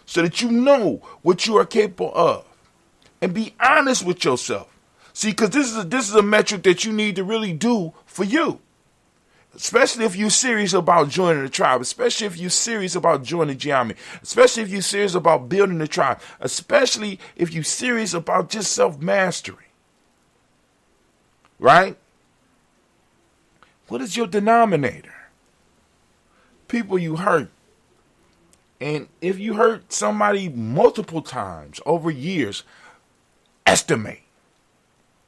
[SPEAKER 3] so that you know what you are capable of? And be honest with yourself. See, because this is a metric that you need to really do for you. Especially if you're serious about joining the tribe. Especially if you're serious about joining Gye-Nyame. Especially if you're serious about building the tribe. Especially if you're serious about just self-mastery. Right? What is your denominator? People you hurt. And if you hurt somebody multiple times over years, estimate.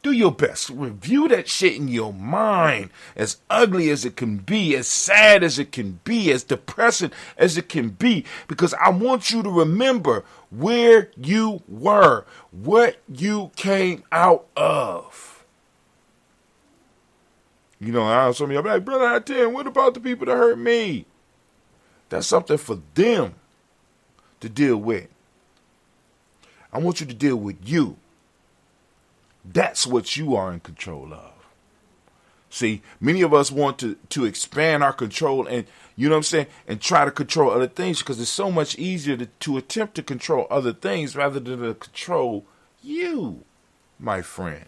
[SPEAKER 3] Do your best. Review that shit in your mind. As ugly as it can be, as sad as it can be, as depressing as it can be. Because I want you to remember where you were, what you came out of. You know, some of y'all be like, brother, out there, what about the people that hurt me? That's something for them to deal with. I want you to deal with you. That's what you are in control of. See, many of us want to expand our control and, you know what I'm saying, and try to control other things because it's so much easier to attempt to control other things rather than to control you, my friend.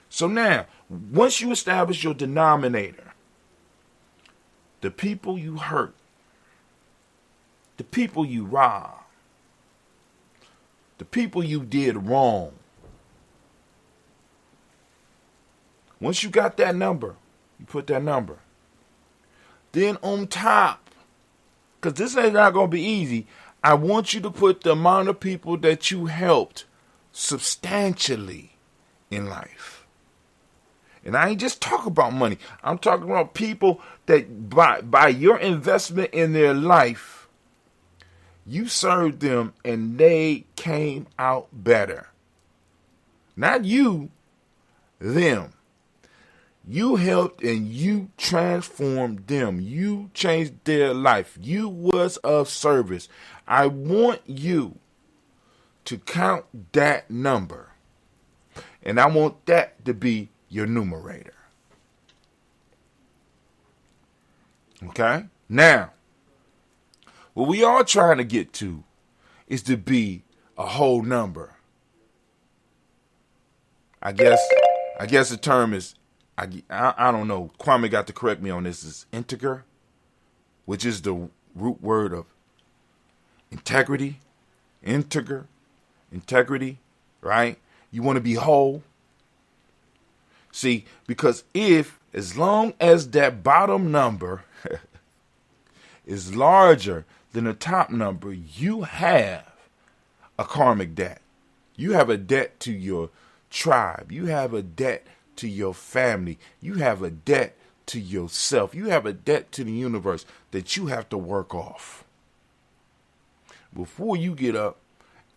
[SPEAKER 3] So now, once you establish your denominator, the people you hurt, the people you rob, the people you did wrong. Once you got that number, you put that number. Then on top, because this ain't not going to be easy, I want you to put the amount of people that you helped substantially in life. And I ain't just talking about money. I'm talking about people that by your investment in their life, you served them and they came out better. Not you, them. You helped and you transformed them. You changed their life. You was of service. I want you to count that number. And I want that to be your numerator. Okay? Now, what we are trying to get to is to be a whole number. I guess the term is, I don't know, Kwame got to correct me on this, is integer, which is the root word of integrity, right? You want to be whole. See, because as long as that bottom number is larger than the top number, you have a karmic debt. You have a debt to your tribe. You have a debt to your family. You have a debt to yourself. You have a debt to the universe that you have to work off. Before you get up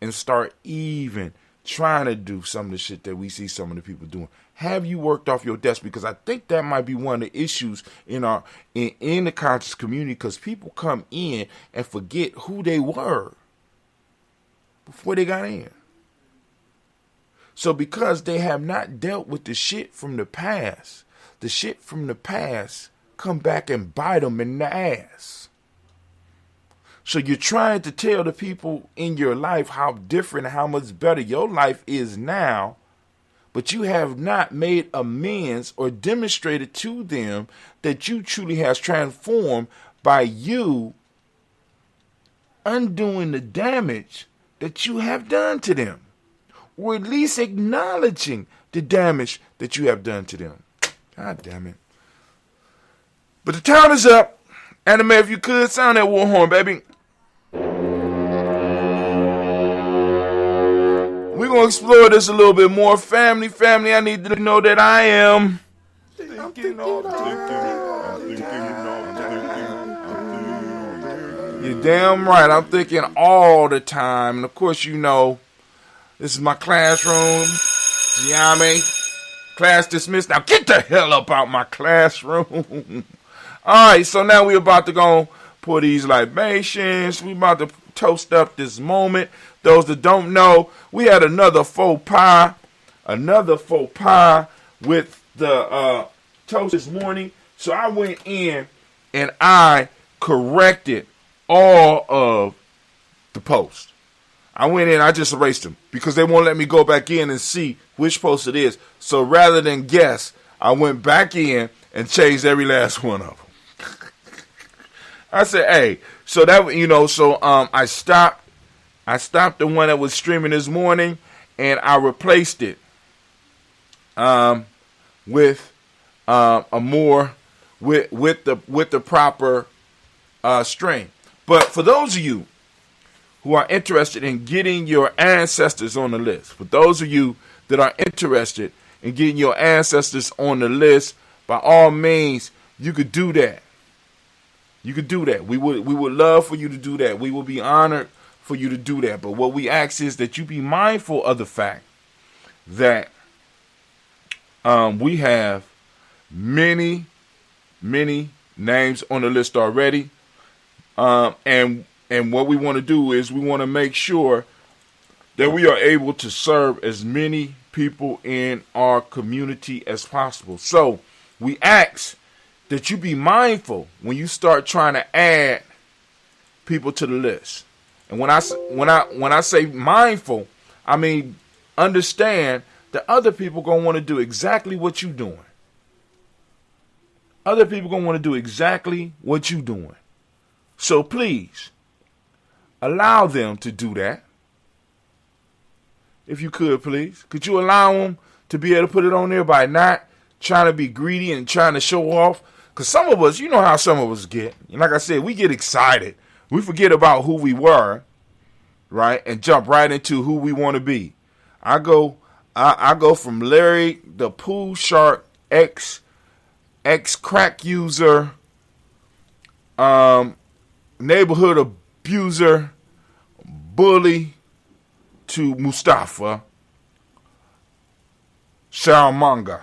[SPEAKER 3] and start even trying to do some of the shit that we see some of the people doing, have you worked off your debts? Because I think that might be one of the issues in the conscious community, because people come in and forget who they were before they got in. So because they have not dealt with the shit from the past come back and bite them in the ass. So you're trying to tell the people in your life how different, how much better your life is now, but you have not made amends or demonstrated to them that you truly has transformed by you undoing the damage that you have done to them, or at least acknowledging the damage that you have done to them. God damn it. But the time is up. Anime, if you could, sound that war horn, baby. We're going to explore this a little bit more. Family, I need to know that I am
[SPEAKER 4] Thinking all
[SPEAKER 3] You're damn right. I'm thinking all the time. And of course, you know, this is my classroom. Gye-Nyame. Class dismissed. Now get the hell up out my classroom. All right, so now we're about to go pour these libations. We about to toast up this moment. Those that don't know, we had another faux pas with the toast this morning. So I went in and I corrected all of the posts. I went in, I just erased them because they won't let me go back in and see which post it is. So rather than guess, I went back in and changed every last one of them. I said, hey, so that, you know, so I stopped the one that was streaming this morning, and I replaced it with a more with the proper stream. But for those of you who are interested in getting your ancestors on the list, for those of you that are interested in getting your ancestors on the list, by all means, you could do that. You could do that. We would love for you to do that. We will be honored for you to do that. But what we ask is that you be mindful of the fact that we have many names on the list already. And what we want to do is we want to make sure that we are able to serve as many people in our community as possible. So we ask that you be mindful when you start trying to add people to the list. And when I say mindful, I mean understand that other people gonna want to do exactly what you're doing. Other people gonna want to do exactly what you're doing. So please allow them to do that. If you could, please. Could you allow them to be able to put it on there by not trying to be greedy and trying to show off? Because some of us, you know how some of us get. And like I said, we get excited. We forget about who we were, right? And jump right into who we want to be. I go from Larry, the pool shark, ex crack user, neighborhood abuser, bully, to Mustafa Sharmanga.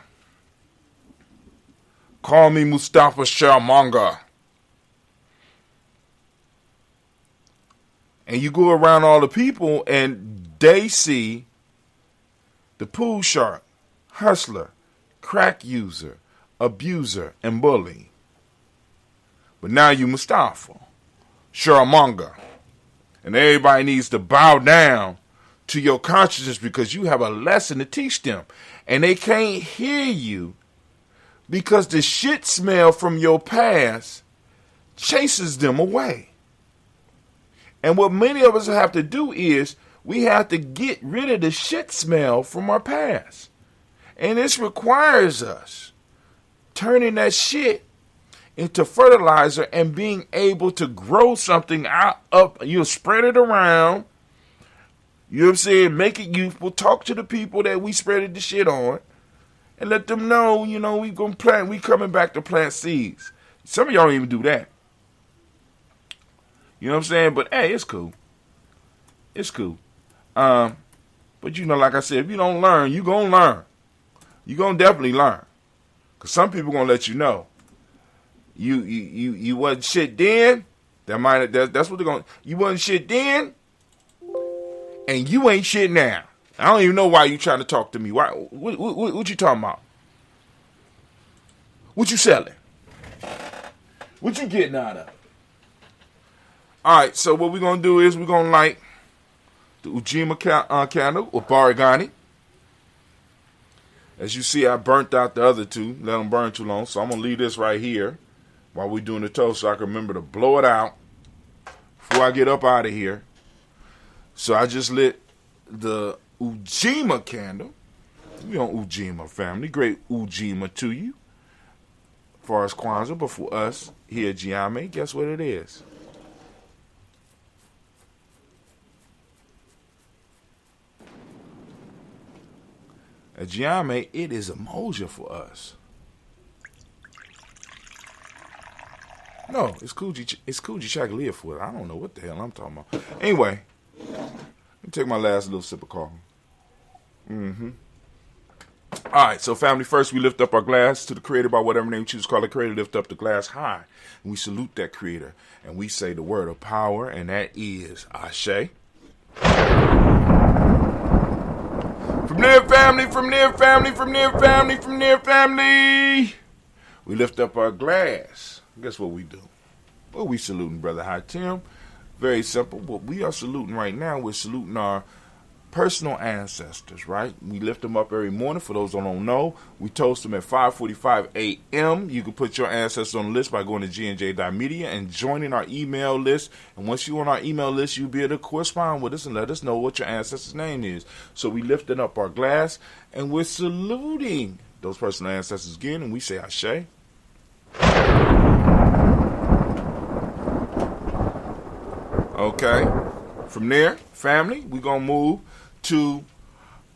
[SPEAKER 3] Call me Mustafa Sharmanga. And you go around all the people and they see the pool shark, hustler, crack user, abuser, and bully. But now you Mustafa, Sharamanga. And everybody needs to bow down to your consciousness because you have a lesson to teach them. And they can't hear you because the shit smell from your past chases them away. And what many of us have to do is we have to get rid of the shit smell from our past. And this requires us turning that shit into fertilizer and being able to grow something up. You'll spread it around. You know what I'm saying? Make it useful. Talk to the people that we spreaded the shit on. And let them know, we gonna plant. We coming back to plant seeds. Some of y'all don't even do that. You know what I'm saying? But hey, it's cool. It's cool. But like I said, if you don't learn, you gonna learn. You gonna definitely learn. Cause some people gonna let you know. You wasn't shit then. That's what they're going. You wasn't shit then, and you ain't shit now. I don't even know why you trying to talk to me. Why? What you talking about? What you selling? What you getting out of it? All right. So what we're gonna do is we're gonna light the Ujima candle with Habari Gani. As you see, I burnt out the other two. Let them burn too long. So I'm gonna leave this right here while we're doing the toast so I can remember to blow it out before I get up out of here. So I just lit the Ujima candle. We on Ujima, family. Great Ujima to you. As far as Kwanzaa, but for us here at Gye-Nyame, guess what it is? At Gye-Nyame, it is a moja for us. No, it's Kujichagulia for it. I don't know what the hell I'm talking about. Anyway, let me take my last little sip of coffee. All right, so family, first we lift up our glass to the Creator by whatever name you choose to call the Creator. Lift up the glass high, and we salute that Creator, and we say the word of power, and that is Ashe. From near family, from near family, from near family, from near family, we lift up our glass. Guess what we do? Well, we saluting Brother High Tim. Very simple. What we are saluting right now, we're saluting our personal ancestors, right? We lift them up every morning. For those who don't know, we toast them at 5:45 a.m. You can put your ancestors on the list by going to gnj.media and joining our email list. And once you're on our email list, you'll be able to correspond with us and let us know what your ancestor's name is. So we lifting up our glass and we're saluting those personal ancestors again, and we say Ashe. Okay. From there, family, we're going to move to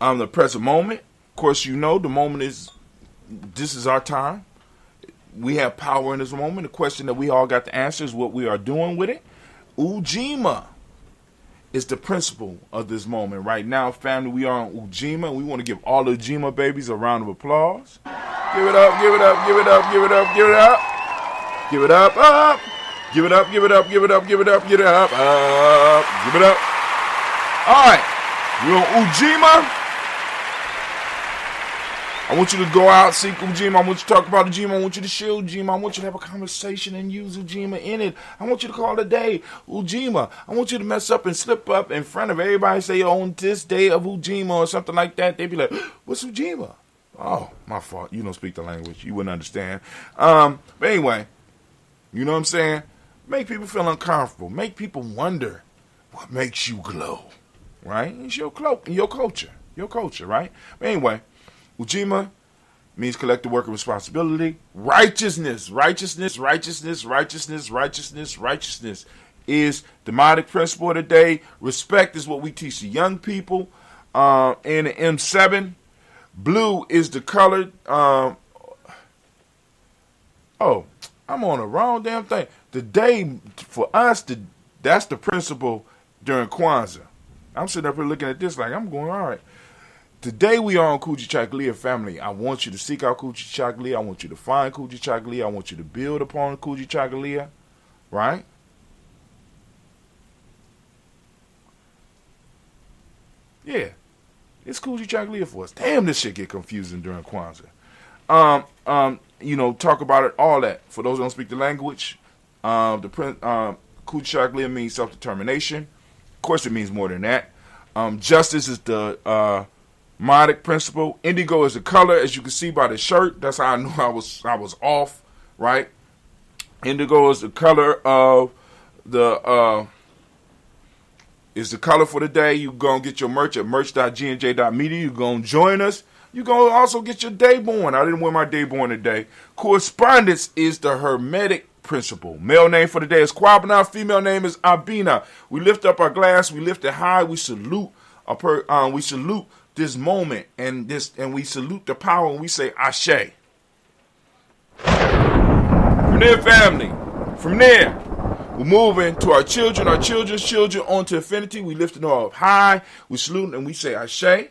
[SPEAKER 3] the present moment. Of course, the moment this is our time. We have power in this moment. The question that we all got to answer is what we are doing with it. Ujima is the principle of this moment. Right now, family, we are on Ujima, and we want to give all the Ujima babies a round of applause. Give it up, give it up, give it up, give it up, give it up. Give it up, up. Give it up, give it up, give it up, give it up, give it up, give it up. All right, we're on Ujima. I want you to go out, seek Ujima. I want you to talk about Ujima. I want you to share Ujima. I want you to have a conversation and use Ujima in it. I want you to call it a day, Ujima. I want you to mess up and slip up in front of everybody and say, on this day of Ujima or something like that. They'd be like, what's Ujima? Oh, my fault. You don't speak the language. You wouldn't understand. But anyway, you know what I'm saying? Make people feel uncomfortable. Make people wonder what makes you glow, right? It's your culture, right? But anyway, Ujima means collective work and responsibility. Righteousness is the demonic principle of the day. Respect is what we teach the young people in the M7. Blue is the color. I'm on the wrong damn thing. The day for us, that's the principle during Kwanzaa. I'm sitting up here looking at this like I'm going, all right. Today we are on Kujichagulia, family. I want you to seek out Kujichagulia. I want you to find Kujichagulia. I want you to build upon Kujichagulia, right? Yeah, it's Kujichagulia for us. Damn, this shit get confusing during Kwanzaa. Talk about it, all that. For those who don't speak the language, Kujichagulia means self-determination. Of course, it means more than that. Justice is the modic principle. Indigo is the color, as you can see by the shirt. That's how I knew I was off, right? Indigo is the color of the color for the day. You go and get your merch at merch.gnj.media. You go and join us. You go also get your day born. I didn't wear my day born today. Correspondence is the hermetic principle. Male name for the day is Kwabena. Female name is Abina. We lift up our glass. We lift it high. We salute we salute this moment and we salute the power, and we say Ashe. From there, family. From there, we're moving to our children, our children's children, on to infinity. We lift it all up high. We salute and we say Ashe.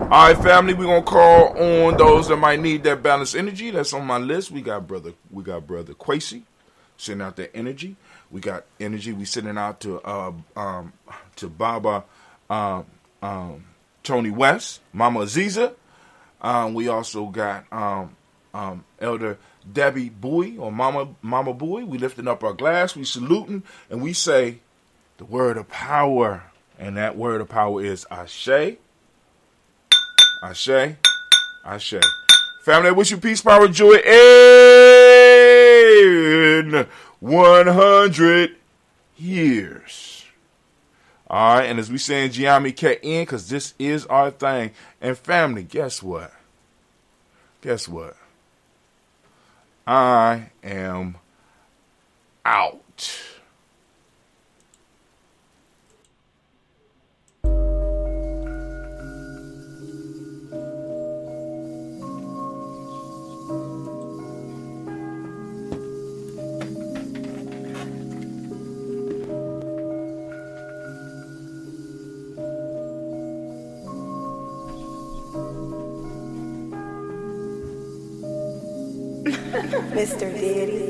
[SPEAKER 3] All right, family, we're going to call on those that might need that balanced energy. That's on my list. We got brother Quasi sending out that energy. We got energy we sending out to Baba Tony West, Mama Aziza. We also got Elder Debbie Bowie or Mama Bowie. We lifting up our glass. We saluting and we say the word of power. And that word of power is Ashe. Ashe, Ashe. Family, I wish you peace, power, joy, in 100 years. All right, and as we say in Gye-Nyame, K-N, because this is our thing. And family, guess what? Guess what? I am out.
[SPEAKER 5] Mr. Diddy.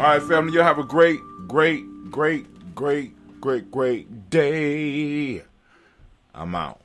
[SPEAKER 3] All right, family, y'all have a great day. I'm out.